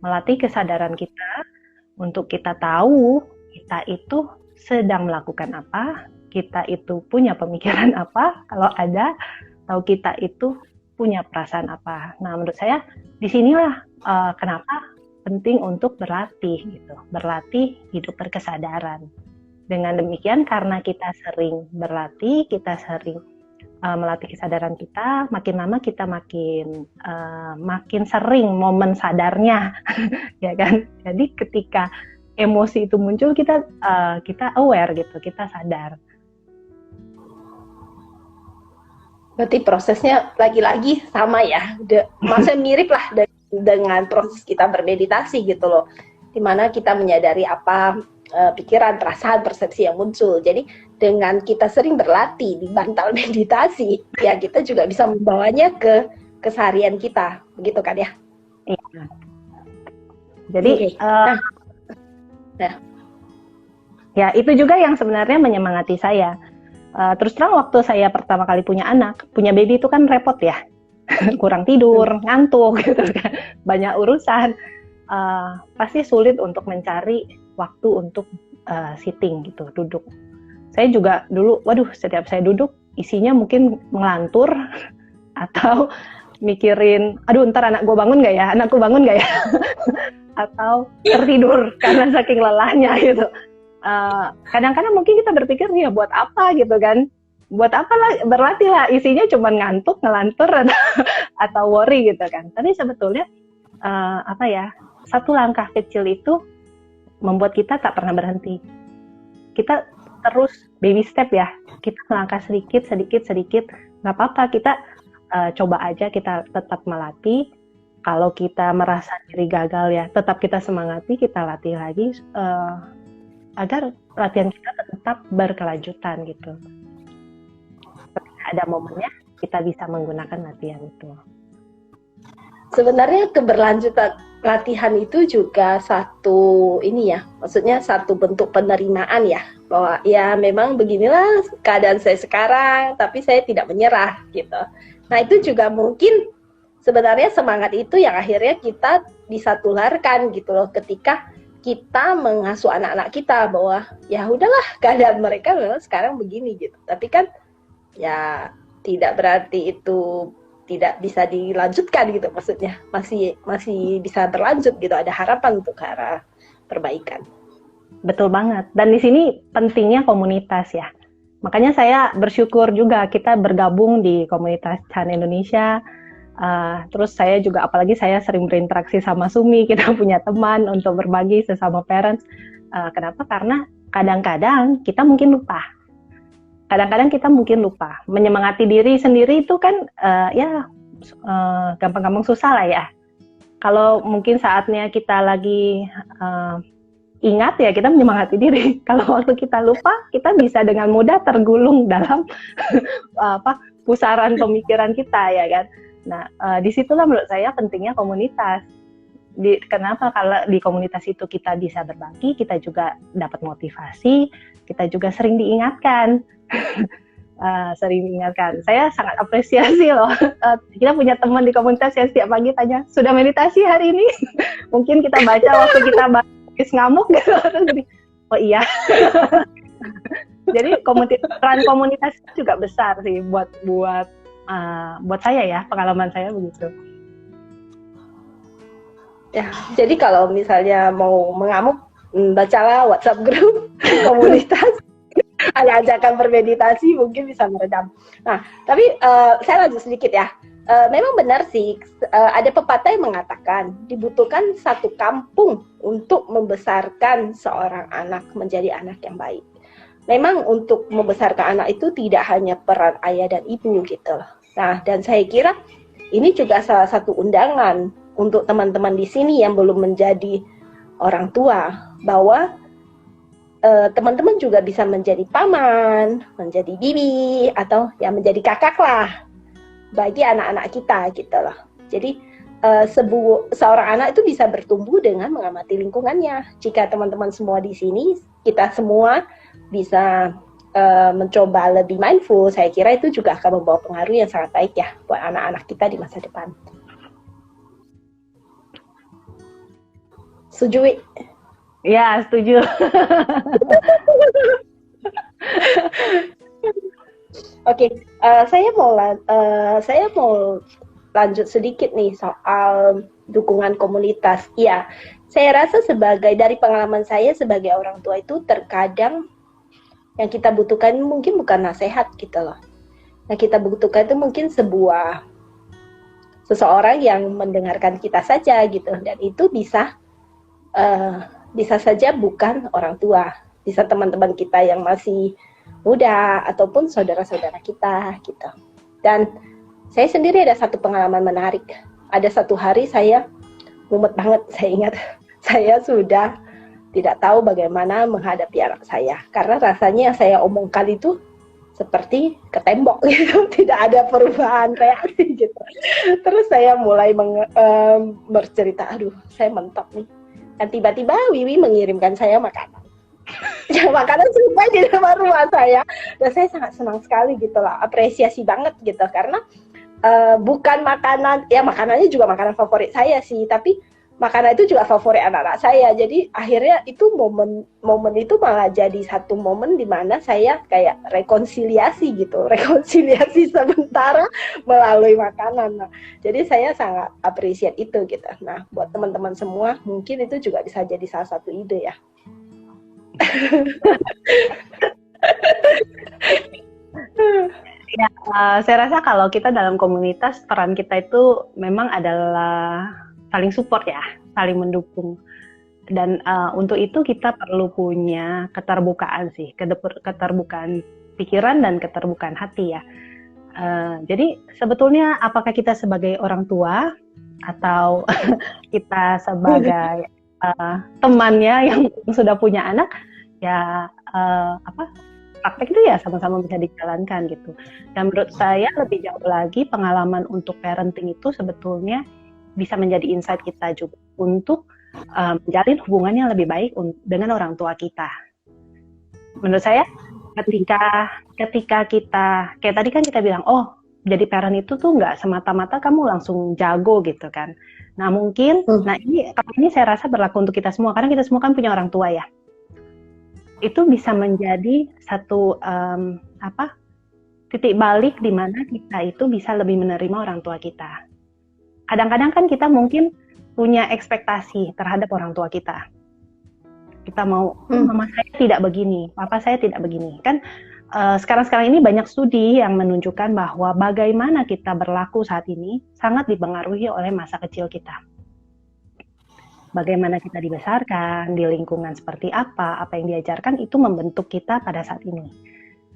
Speaker 2: Melatih kesadaran kita untuk kita tahu kita itu sedang melakukan apa, kita itu punya pemikiran apa, kalau ada, atau kita itu punya perasaan apa. Nah, menurut saya disinilah kenapa penting untuk berlatih gitu, berlatih hidup berkesadaran. Dengan demikian, karena kita sering berlatih, kita sering melatih kesadaran kita, makin lama kita makin sering momen sadarnya, ya kan? Jadi ketika emosi itu muncul, kita aware gitu, kita sadar.
Speaker 1: Berarti prosesnya lagi-lagi sama ya, masih mirip lah dengan proses kita bermeditasi gitu loh, dimana kita menyadari apa pikiran, perasaan, persepsi yang muncul. Jadi dengan kita sering berlatih di bantal meditasi, ya kita juga bisa membawanya ke keseharian kita, begitu kan ya?
Speaker 2: Iya. Jadi ya itu juga yang sebenarnya menyemangati saya. Terus terang waktu saya pertama kali punya baby itu kan repot ya, kurang tidur, ngantuk gitu kan, banyak urusan, pasti sulit untuk mencari waktu untuk sitting gitu, duduk. Saya juga dulu, setiap saya duduk isinya mungkin ngelantur atau mikirin, ntar anakku bangun nggak ya, atau tertidur karena saking lelahnya gitu. Kadang-kadang mungkin kita berpikir ya buat apa gitu kan, buat apa lah berlatih lah, isinya cuma ngantuk, ngelantur atau worry gitu kan. Tapi sebetulnya satu langkah kecil itu membuat kita tak pernah berhenti. Kita terus baby step ya, kita melangkah sedikit, nggak apa-apa, kita coba aja, kita tetap melatih. Kalau kita merasa diri gagal ya, tetap kita semangati, kita latih lagi, agar latihan kita tetap berkelanjutan gitu. Ketika ada momennya, kita bisa menggunakan latihan itu.
Speaker 1: Sebenarnya keberlanjutan latihan itu juga satu maksudnya satu bentuk penerimaan ya, bahwa ya memang beginilah keadaan saya sekarang, tapi saya tidak menyerah gitu. Nah itu juga mungkin sebenarnya semangat itu yang akhirnya kita bisa tularkan gitu loh, ketika kita mengasuh anak-anak kita, bahwa ya udahlah keadaan mereka memang sekarang begini gitu. Tapi kan ya tidak berarti itu tidak bisa dilanjutkan gitu, maksudnya masih bisa berlanjut gitu, ada harapan untuk ke arah perbaikan.
Speaker 2: Betul banget. Dan di sini pentingnya komunitas ya. Makanya saya bersyukur juga kita bergabung di komunitas Chan Indonesia. Terus saya juga, apalagi saya sering berinteraksi sama Sumi, kita punya teman untuk berbagi sesama parents. Kenapa? Karena kadang-kadang kita mungkin lupa. Menyemangati diri sendiri itu kan gampang-gampang susah lah ya. Kalau mungkin saatnya kita lagi ingat ya, kita menyemangati diri. Kalau waktu kita lupa, kita bisa dengan mudah tergulung dalam pusaran pemikiran kita ya kan. Nah, disitulah menurut saya pentingnya komunitas. Kenapa? Kalau di komunitas itu kita bisa berbagi, kita juga dapat motivasi, kita juga sering diingatkan. Saya sangat apresiasi loh. Kita punya teman di komunitas yang setiap pagi tanya, sudah meditasi hari ini? Mungkin kita baca waktu kita habis ngamuk gitu. Oh iya. Jadi peran komunitas juga besar sih buat saya ya, pengalaman saya begitu.
Speaker 1: Ya, jadi kalau misalnya mau mengamuk, bacalah WhatsApp grup komunitas, ada ajakan bermeditasi, mungkin bisa meredam. Nah, tapi saya lanjut sedikit ya. Memang benar sih, ada pepatah yang mengatakan dibutuhkan satu kampung untuk membesarkan seorang anak menjadi anak yang baik. Memang untuk membesarkan anak itu tidak hanya peran ayah dan ibu gitu. Nah, dan saya kira ini juga salah satu undangan untuk teman-teman di sini yang belum menjadi orang tua, bahwa teman-teman juga bisa menjadi paman, menjadi bibi, atau ya menjadi kakak lah bagi anak-anak kita gitu loh. Jadi seorang anak itu bisa bertumbuh dengan mengamati lingkungannya. Jika teman-teman semua di sini, kita semua bisa mencoba lebih mindful, saya kira itu juga akan membawa pengaruh yang sangat baik ya buat anak-anak kita di masa depan. Setuju?
Speaker 2: Ya, setuju.
Speaker 1: Oke, saya mau lanjut sedikit nih soal dukungan komunitas. Iya, saya rasa dari pengalaman saya sebagai orang tua itu terkadang yang kita butuhkan mungkin bukan nasihat gitu loh. Yang kita butuhkan itu mungkin seseorang yang mendengarkan kita saja gitu, dan itu bisa saja bukan orang tua, bisa teman-teman kita yang masih muda ataupun saudara-saudara kita gitu. Dan saya sendiri ada satu pengalaman menarik. Ada satu hari saya mumet banget, saya ingat saya sudah tidak tahu bagaimana menghadapi anak saya, karena rasanya yang saya omongkan itu seperti ke tembok gitu, tidak ada perubahan reaksi gitu. Terus saya mulai bercerita, aduh saya mentok nih. Dan tiba-tiba Wiwi mengirimkan saya makanan. Ya, makanan serupa di depan rumah saya. Dan saya sangat senang sekali gitu lah, apresiasi banget gitu, karena bukan makanan, ya makanannya juga makanan favorit saya sih, tapi makanan itu juga favorit anak-anak saya. Jadi akhirnya itu momen itu malah jadi satu momen di mana saya kayak rekonsiliasi gitu, rekonsiliasi sementara melalui makanan. Nah, jadi saya sangat appreciate itu gitu. Nah, buat teman-teman semua mungkin itu juga bisa jadi salah satu ide ya.
Speaker 2: Ya, saya rasa kalau kita dalam komunitas, peran kita itu memang adalah saling support ya, saling mendukung. Dan untuk itu kita perlu punya keterbukaan sih, keterbukaan pikiran dan keterbukaan hati ya. Jadi sebetulnya apakah kita sebagai orang tua atau kita sebagai temannya yang sudah punya anak, ya praktek itu ya sama-sama bisa dijalankan gitu. Dan menurut saya lebih jauh lagi, pengalaman untuk parenting itu sebetulnya bisa menjadi insight kita juga untuk menjalin hubungan yang lebih baik dengan orang tua kita. Menurut saya ketika kita, kayak tadi kan kita bilang, oh jadi parent itu tuh nggak semata-mata kamu langsung jago gitu kan. Nah mungkin, ini saya rasa berlaku untuk kita semua, karena kita semua kan punya orang tua ya. Itu bisa menjadi satu titik balik di mana kita itu bisa lebih menerima orang tua kita. Kadang-kadang kan kita mungkin punya ekspektasi terhadap orang tua kita. Kita mau, mama saya tidak begini, papa saya tidak begini. Kan sekarang-sekarang ini banyak studi yang menunjukkan bahwa bagaimana kita berlaku saat ini sangat dipengaruhi oleh masa kecil kita. Bagaimana kita dibesarkan, di lingkungan seperti apa yang diajarkan itu membentuk kita pada saat ini.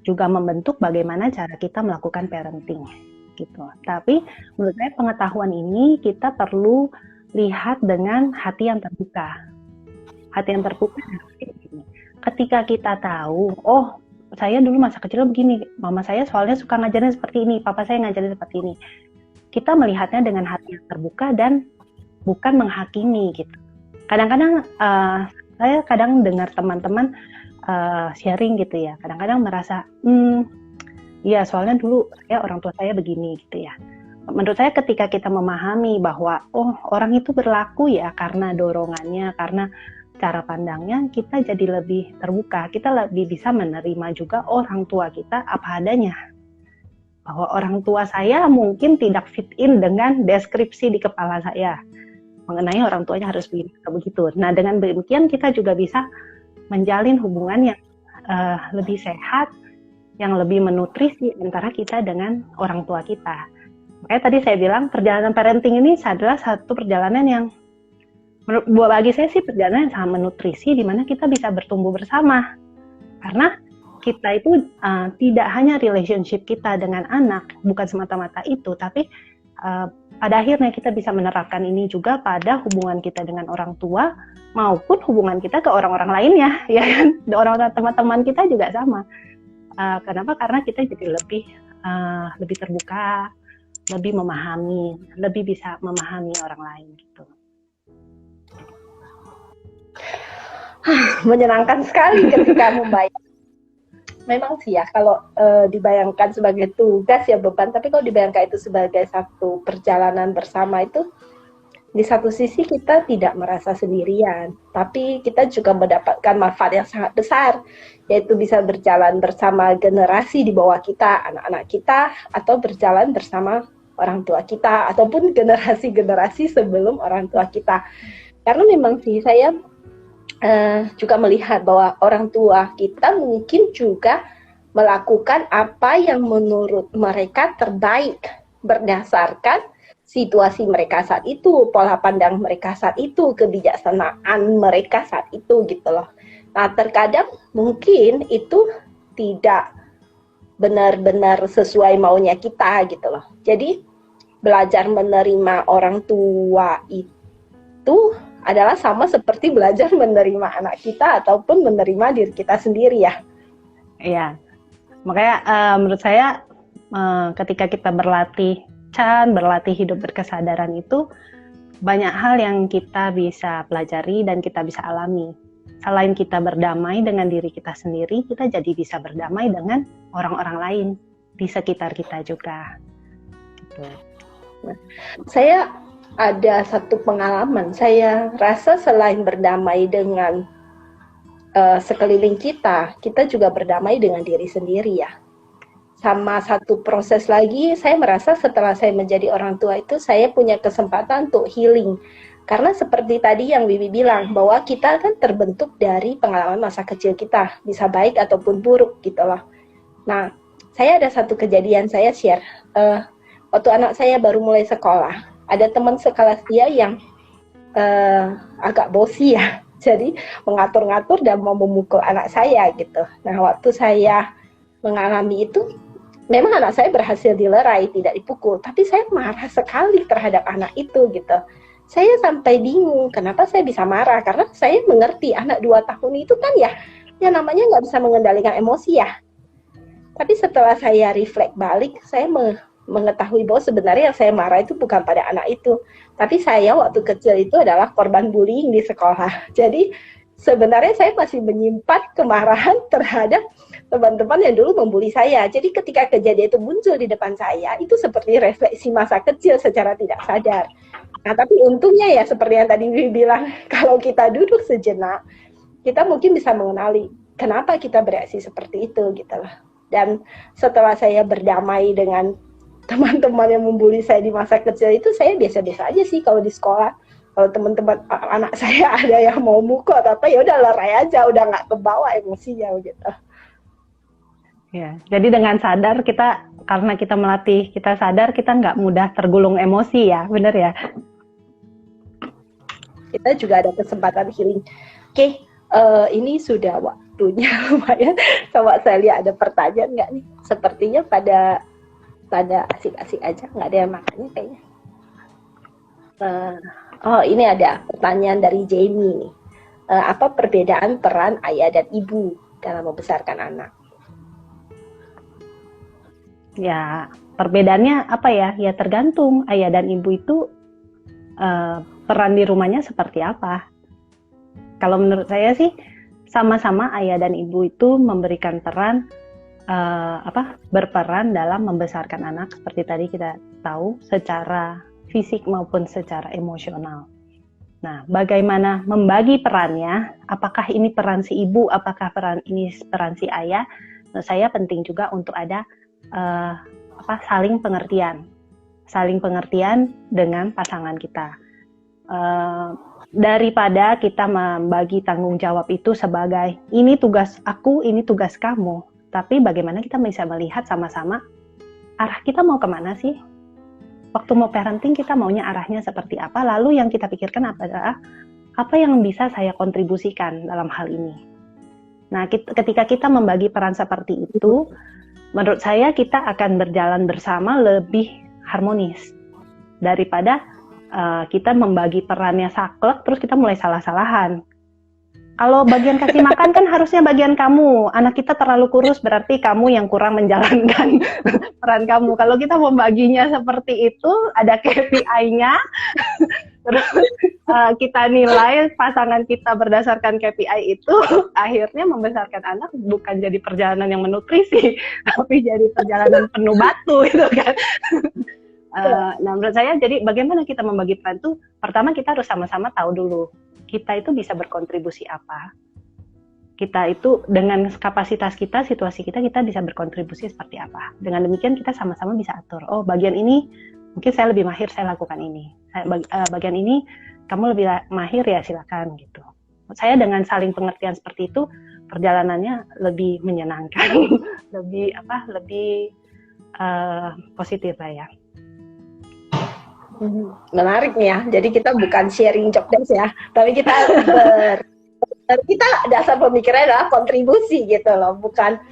Speaker 2: Juga membentuk bagaimana cara kita melakukan parenting. Gitu. Tapi menurut saya pengetahuan ini kita perlu lihat dengan hati yang terbuka. Hati yang terbuka ketika kita tahu, oh saya dulu masa kecil begini, mama saya soalnya suka ngajarin seperti ini, papa saya ngajarin seperti ini. Kita melihatnya dengan hati yang terbuka dan bukan menghakimi gitu. Kadang-kadang saya kadang dengar teman-teman sharing gitu ya, kadang-kadang merasa, ya soalnya dulu ya orang tua saya begini gitu ya. Menurut saya ketika kita memahami bahwa oh orang itu berlaku ya karena dorongannya, karena cara pandangnya, kita jadi lebih terbuka, kita lebih bisa menerima juga orang tua kita apa adanya. Bahwa orang tua saya mungkin tidak fit in dengan deskripsi di kepala saya mengenai orang tuanya harus begitu. Nah dengan demikian kita juga bisa menjalin hubungan yang lebih sehat, yang lebih menutrisi antara kita dengan orang tua kita. Makanya tadi saya bilang perjalanan parenting ini adalah satu perjalanan yang bagi saya sih perjalanan yang sangat menutrisi, di mana kita bisa bertumbuh bersama. Karena kita itu tidak hanya relationship kita dengan anak, bukan semata-mata itu, tapi pada akhirnya kita bisa menerapkan ini juga pada hubungan kita dengan orang tua maupun hubungan kita ke orang-orang lainnya, ya kan? Orang-orang teman-teman kita juga sama. Kenapa? Karena kita jadi lebih terbuka, lebih memahami, lebih bisa memahami orang lain gitu.
Speaker 1: Menyenangkan sekali ketika membayang. Memang sih ya, kalau dibayangkan sebagai tugas ya beban, tapi kalau dibayangkan itu sebagai satu perjalanan bersama itu, di satu sisi kita tidak merasa sendirian, tapi kita juga mendapatkan manfaat yang sangat besar, yaitu bisa berjalan bersama generasi di bawah kita, anak-anak kita, atau berjalan bersama orang tua kita, ataupun generasi-generasi sebelum orang tua kita. Karena memang sih saya juga melihat bahwa orang tua kita mungkin juga melakukan apa yang menurut mereka terbaik berdasarkan situasi mereka saat itu, pola pandang mereka saat itu, kebijaksanaan mereka saat itu gitu loh. Nah terkadang mungkin itu tidak benar-benar sesuai maunya kita gitu loh. Jadi belajar menerima orang tua itu adalah sama seperti belajar menerima anak kita ataupun menerima diri kita sendiri ya.
Speaker 2: Iya, makanya menurut saya ketika kita berlatih hidup berkesadaran itu banyak hal yang kita bisa pelajari dan kita bisa alami. Selain kita berdamai dengan diri kita sendiri, kita jadi bisa berdamai dengan orang-orang lain di sekitar kita juga. Gitu.
Speaker 1: Nah, saya ada satu pengalaman, saya rasa selain berdamai dengan sekeliling kita juga berdamai dengan diri sendiri ya. Sama satu proses lagi, saya merasa setelah saya menjadi orang tua itu, saya punya kesempatan untuk healing. Karena seperti tadi yang Wiwi bilang, bahwa kita kan terbentuk dari pengalaman masa kecil kita, bisa baik ataupun buruk gitu loh. Nah, saya ada satu kejadian saya share, waktu anak saya baru mulai sekolah, ada teman sekelas dia yang agak bosi ya, jadi mengatur-ngatur dan mau memukul anak saya gitu. Nah waktu saya mengalami itu, memang anak saya berhasil dilerai, tidak dipukul, tapi saya marah sekali terhadap anak itu gitu. Saya sampai bingung, kenapa saya bisa marah, karena saya mengerti anak 2 tahun itu kan ya namanya nggak bisa mengendalikan emosi ya. Tapi setelah saya reflect balik, saya mengetahui bahwa sebenarnya yang saya marah itu bukan pada anak itu, tapi saya waktu kecil itu adalah korban bullying di sekolah. Jadi sebenarnya saya masih menyimpan kemarahan terhadap teman-teman yang dulu membuli saya. Jadi ketika kejadian itu muncul di depan saya, itu seperti refleksi masa kecil secara tidak sadar. Nah tapi untungnya ya seperti yang tadi Wiwi bilang, kalau kita duduk sejenak, kita mungkin bisa mengenali kenapa kita bereaksi seperti itu gitu loh. Dan setelah saya berdamai dengan teman-teman yang membuli saya di masa kecil itu, saya biasa-biasa aja sih kalau di sekolah. Kalau teman-teman anak saya ada yang mau mukul atau apa, ya udah lerai aja, udah nggak kebawa emosinya gitu.
Speaker 2: Ya, jadi dengan sadar kita, karena kita melatih, kita sadar kita nggak mudah tergulung emosi ya, benar ya?
Speaker 1: Kita juga ada kesempatan healing. Oke, ini sudah waktunya lumayan. Coba saya lihat ada pertanyaan nggak nih? Sepertinya pada asik-asik aja, nggak ada yang makanya kayaknya. Oh, ini ada pertanyaan dari Jamie nih. Apa perbedaan peran ayah dan ibu dalam membesarkan anak?
Speaker 2: Ya, perbedaannya apa ya? Ya tergantung ayah dan ibu itu peran di rumahnya seperti apa. Kalau menurut saya sih sama-sama ayah dan ibu itu memberikan peran berperan dalam membesarkan anak seperti tadi kita tahu secara fisik maupun secara emosional. Nah, bagaimana membagi perannya? Apakah ini peran si ibu? Apakah ini peran si ayah? Menurut saya penting juga untuk ada saling pengertian dengan pasangan kita. Daripada kita membagi tanggung jawab itu sebagai ini tugas aku, ini tugas kamu. Tapi bagaimana kita bisa melihat sama-sama arah kita mau kemana sih? Waktu mau parenting kita maunya arahnya seperti apa? Lalu yang kita pikirkan adalah apa yang bisa saya kontribusikan dalam hal ini. Nah, ketika kita membagi peran seperti itu, menurut saya kita akan berjalan bersama lebih harmonis daripada kita membagi perannya saklek terus kita mulai salah-salahan. Kalau bagian kasih makan kan harusnya bagian kamu. Anak kita terlalu kurus berarti kamu yang kurang menjalankan peran kamu. Kalau kita membaginya seperti itu, ada KPI-nya, terus kita nilai pasangan kita berdasarkan KPI itu, akhirnya membesarkan anak bukan jadi perjalanan yang menutrisi, tapi jadi perjalanan penuh batu itu kan. Nah, menurut saya jadi bagaimana kita membagi peran itu, pertama kita harus sama-sama tahu dulu kita itu bisa berkontribusi apa. Kita itu dengan kapasitas kita, situasi kita bisa berkontribusi seperti apa. Dengan demikian kita sama-sama bisa atur. Oh, bagian ini mungkin saya lebih mahir, saya lakukan ini. Bagian ini kamu lebih mahir ya silakan gitu. Saya dengan saling pengertian seperti itu, perjalanannya lebih menyenangkan, lebih positif lah ya.
Speaker 1: Menarik nih ya. Jadi kita bukan sharing job desk ya, tapi kita kita dasar pemikirannya adalah kontribusi gitu loh, bukan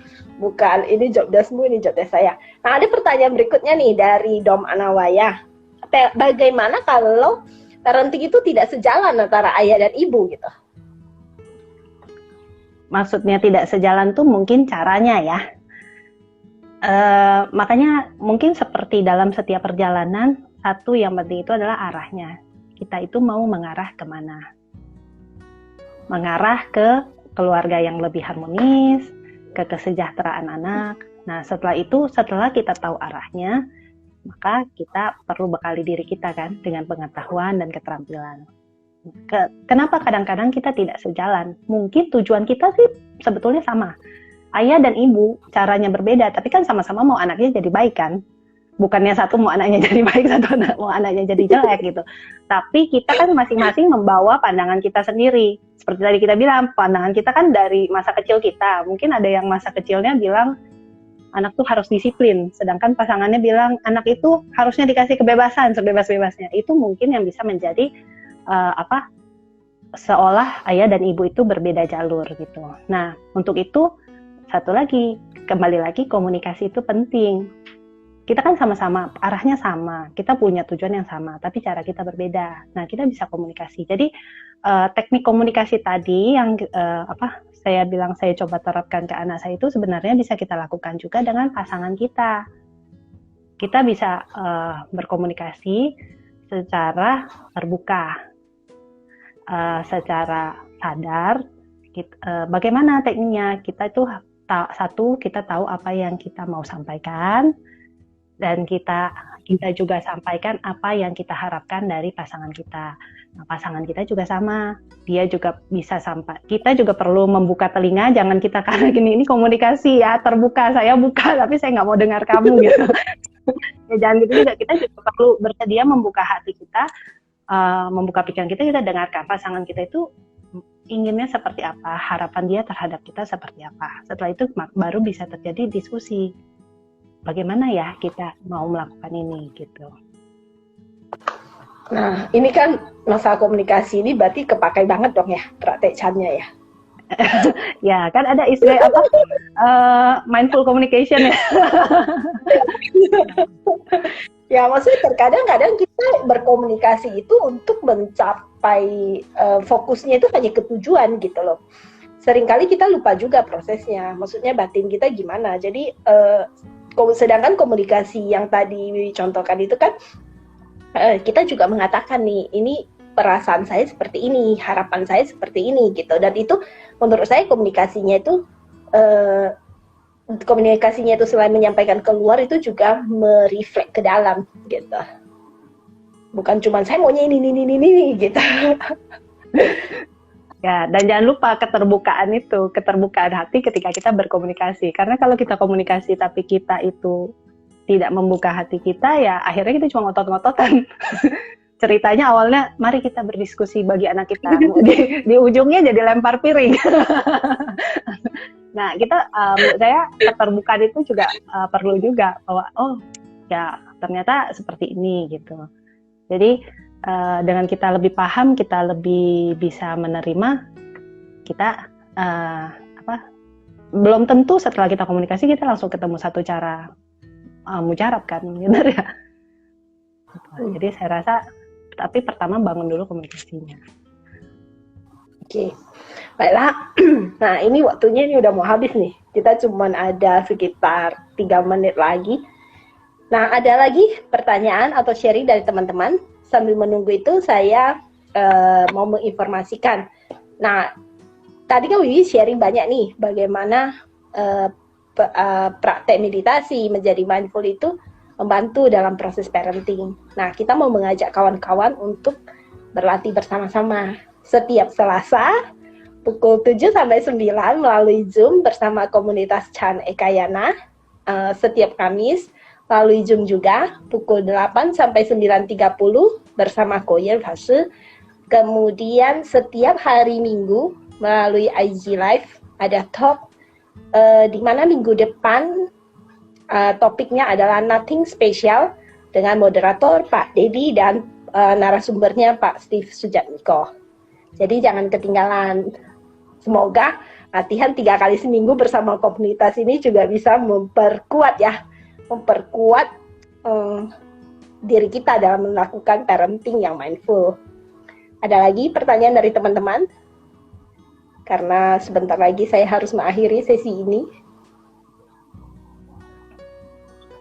Speaker 1: ini job deskmu, ini job desk saya. Nah, ada pertanyaan berikutnya nih dari Dom Anawaya. Bagaimana kalau parenting itu tidak sejalan antara ayah dan ibu gitu?
Speaker 2: Maksudnya tidak sejalan tuh mungkin caranya ya. Makanya mungkin seperti dalam setiap perjalanan, satu yang penting itu adalah arahnya. Kita itu mau mengarah kemana? Mengarah ke keluarga yang lebih harmonis, ke kesejahteraan anak. Nah, setelah kita tahu arahnya, maka kita perlu bekali diri kita kan dengan pengetahuan dan keterampilan. Kenapa kadang-kadang kita tidak sejalan? Mungkin tujuan kita sih sebetulnya sama. Ayah dan ibu caranya berbeda, tapi kan sama-sama mau anaknya jadi baik kan? Bukannya satu mau anaknya jadi baik, satu mau anaknya jadi jelek gitu. Tapi kita kan masing-masing membawa pandangan kita sendiri. Seperti tadi kita bilang, pandangan kita kan dari masa kecil kita. Mungkin ada yang masa kecilnya bilang, anak tuh harus disiplin. Sedangkan pasangannya bilang, anak itu harusnya dikasih kebebasan, sebebas-bebasnya. Itu mungkin yang bisa menjadi, seolah ayah dan ibu itu berbeda jalur gitu. Nah, untuk itu, satu lagi, kembali lagi komunikasi itu penting. Kita kan sama-sama, arahnya sama, kita punya tujuan yang sama, tapi cara kita berbeda. Nah, kita bisa komunikasi. Jadi, teknik komunikasi tadi yang saya bilang saya coba terapkan ke anak saya itu sebenarnya bisa kita lakukan juga dengan pasangan kita. Kita bisa berkomunikasi secara terbuka, secara sadar. Bagaimana tekniknya? Kita itu kita tahu apa yang kita mau sampaikan. Dan kita juga sampaikan apa yang kita harapkan dari pasangan kita. Nah, pasangan kita juga sama, dia juga bisa kita juga perlu membuka telinga, jangan kita karena ini komunikasi ya, terbuka, saya buka, tapi saya nggak mau dengar kamu gitu. Ya, jangan gitu juga, kita juga perlu bersedia membuka hati kita, membuka pikiran kita dengarkan. Pasangan kita itu inginnya seperti apa, harapan dia terhadap kita seperti apa. Setelah itu baru bisa terjadi diskusi. Bagaimana ya kita mau melakukan ini gitu.
Speaker 1: Nah, ini kan masalah komunikasi ini berarti kepakai banget dong ya praktek Chan-nya ya.
Speaker 2: Ya, kan ada istilah apa? Mindful communication ya.
Speaker 1: Ya, maksudnya terkadang-kadang kita berkomunikasi itu untuk mencapai fokusnya itu hanya ke tujuan gitu loh. Seringkali kita lupa juga prosesnya, maksudnya batin kita gimana. Jadi, sedangkan komunikasi yang tadi contohkan itu kan, kita juga mengatakan nih, ini perasaan saya seperti ini, harapan saya seperti ini gitu. Dan itu menurut saya komunikasinya itu selain menyampaikan keluar itu juga mereflek ke dalam gitu. Bukan cuma saya maunya ini gitu.
Speaker 2: Ya, dan jangan lupa keterbukaan hati ketika kita berkomunikasi. Karena kalau kita komunikasi tapi kita itu tidak membuka hati kita, ya akhirnya kita cuma ngotot-ngototan. Ceritanya awalnya, mari kita berdiskusi bagi anak kita. Di ujungnya jadi lempar piring. Nah, kita, menurut saya keterbukaan itu juga perlu juga. Bahwa, oh ya ternyata seperti ini gitu. Jadi, dengan kita lebih paham, kita lebih bisa menerima, kita belum tentu setelah kita komunikasi, kita langsung ketemu satu cara mujarab kan, benar ya? Jadi saya rasa, tapi pertama bangun dulu komunikasinya.
Speaker 1: Oke, baiklah. Nah, ini waktunya ini udah mau habis nih. Kita cuma ada sekitar 3 menit lagi. Nah, ada lagi pertanyaan atau sharing dari teman-teman. Sambil menunggu itu saya mau menginformasikan. Nah, tadi kan Wiwi sharing banyak nih bagaimana praktek meditasi menjadi mindful itu membantu dalam proses parenting. Nah, kita mau mengajak kawan-kawan untuk berlatih bersama-sama setiap Selasa pukul 7 sampai 9 melalui Zoom bersama komunitas Chan Ekayana. Setiap Kamis melalui Zoom juga pukul 8 sampai 9.30 bersama Koyer Fase. Kemudian setiap hari Minggu melalui IG Live ada talk di mana minggu depan topiknya adalah Nothing Special dengan moderator Pak Dedi dan narasumbernya Pak Steve Sujatmiko. Jadi jangan ketinggalan. Semoga latihan 3 kali seminggu bersama komunitas ini juga bisa memperkuat diri kita dalam melakukan parenting yang mindful. Ada lagi pertanyaan dari teman-teman? Karena sebentar lagi saya harus mengakhiri sesi ini.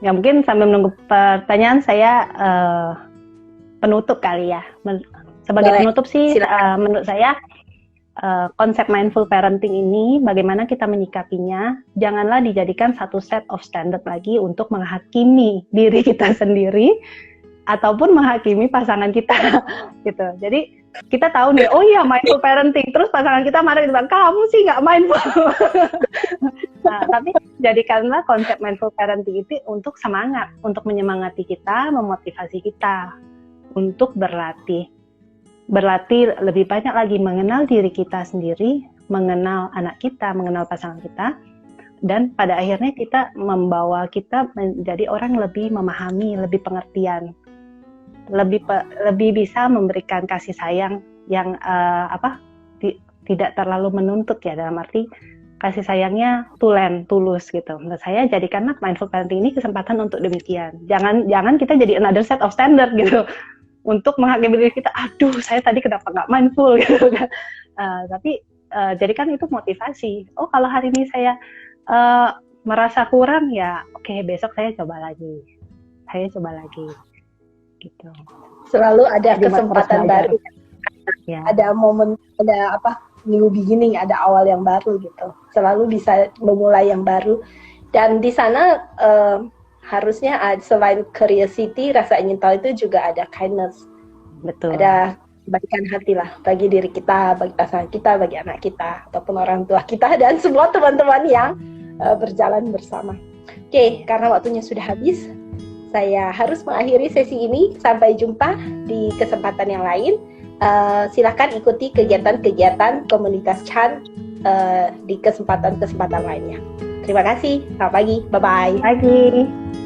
Speaker 2: Ya, mungkin sambil menunggu pertanyaan, saya penutup kali ya. Sebagai
Speaker 1: Boleh.
Speaker 2: penutup sih, menurut saya konsep mindful parenting ini, bagaimana kita menyikapinya, janganlah dijadikan satu set of standard lagi untuk menghakimi diri kita sendiri ataupun menghakimi pasangan kita gitu. Jadi kita tahu nih, oh iya mindful parenting, terus pasangan kita marah gitu, kamu sih nggak mindful. Nah, tapi jadikanlah konsep mindful parenting itu untuk semangat, untuk menyemangati kita, memotivasi kita untuk berlatih lebih banyak lagi mengenal diri kita sendiri, mengenal anak kita, mengenal pasangan kita, dan pada akhirnya kita membawa kita menjadi orang lebih memahami, lebih pengertian, lebih bisa memberikan kasih sayang yang tidak terlalu menuntut ya, dalam arti kasih sayangnya tulus gitu. Menurut saya jadikanlah mindful parenting ini kesempatan untuk demikian. Jangan kita jadi another set of standard gitu. Untuk menghakimi diri kita, aduh saya tadi kenapa nggak mindful gitu kan. Tapi jadikan itu motivasi. Oh kalau hari ini saya merasa kurang ya, oke, besok saya coba lagi gitu.
Speaker 1: Selalu ada kesempatan baru.
Speaker 2: Ya.
Speaker 1: Ada momen, ada new beginning, ada awal yang baru gitu. Selalu bisa memulai yang baru. Dan di sana harusnya selain curiosity, rasa ingin tahu itu juga ada kindness.
Speaker 2: Betul.
Speaker 1: Ada kebaikan hati lah bagi diri kita, bagi pasangan kita, bagi anak kita, ataupun orang tua kita, dan semua teman-teman yang berjalan bersama. Oke, karena waktunya sudah habis, saya harus mengakhiri sesi ini. Sampai jumpa di kesempatan yang lain. Silakan ikuti kegiatan-kegiatan komunitas Chan di kesempatan-kesempatan lainnya. Terima kasih. Selamat pagi. Bye-bye.
Speaker 2: Pagi.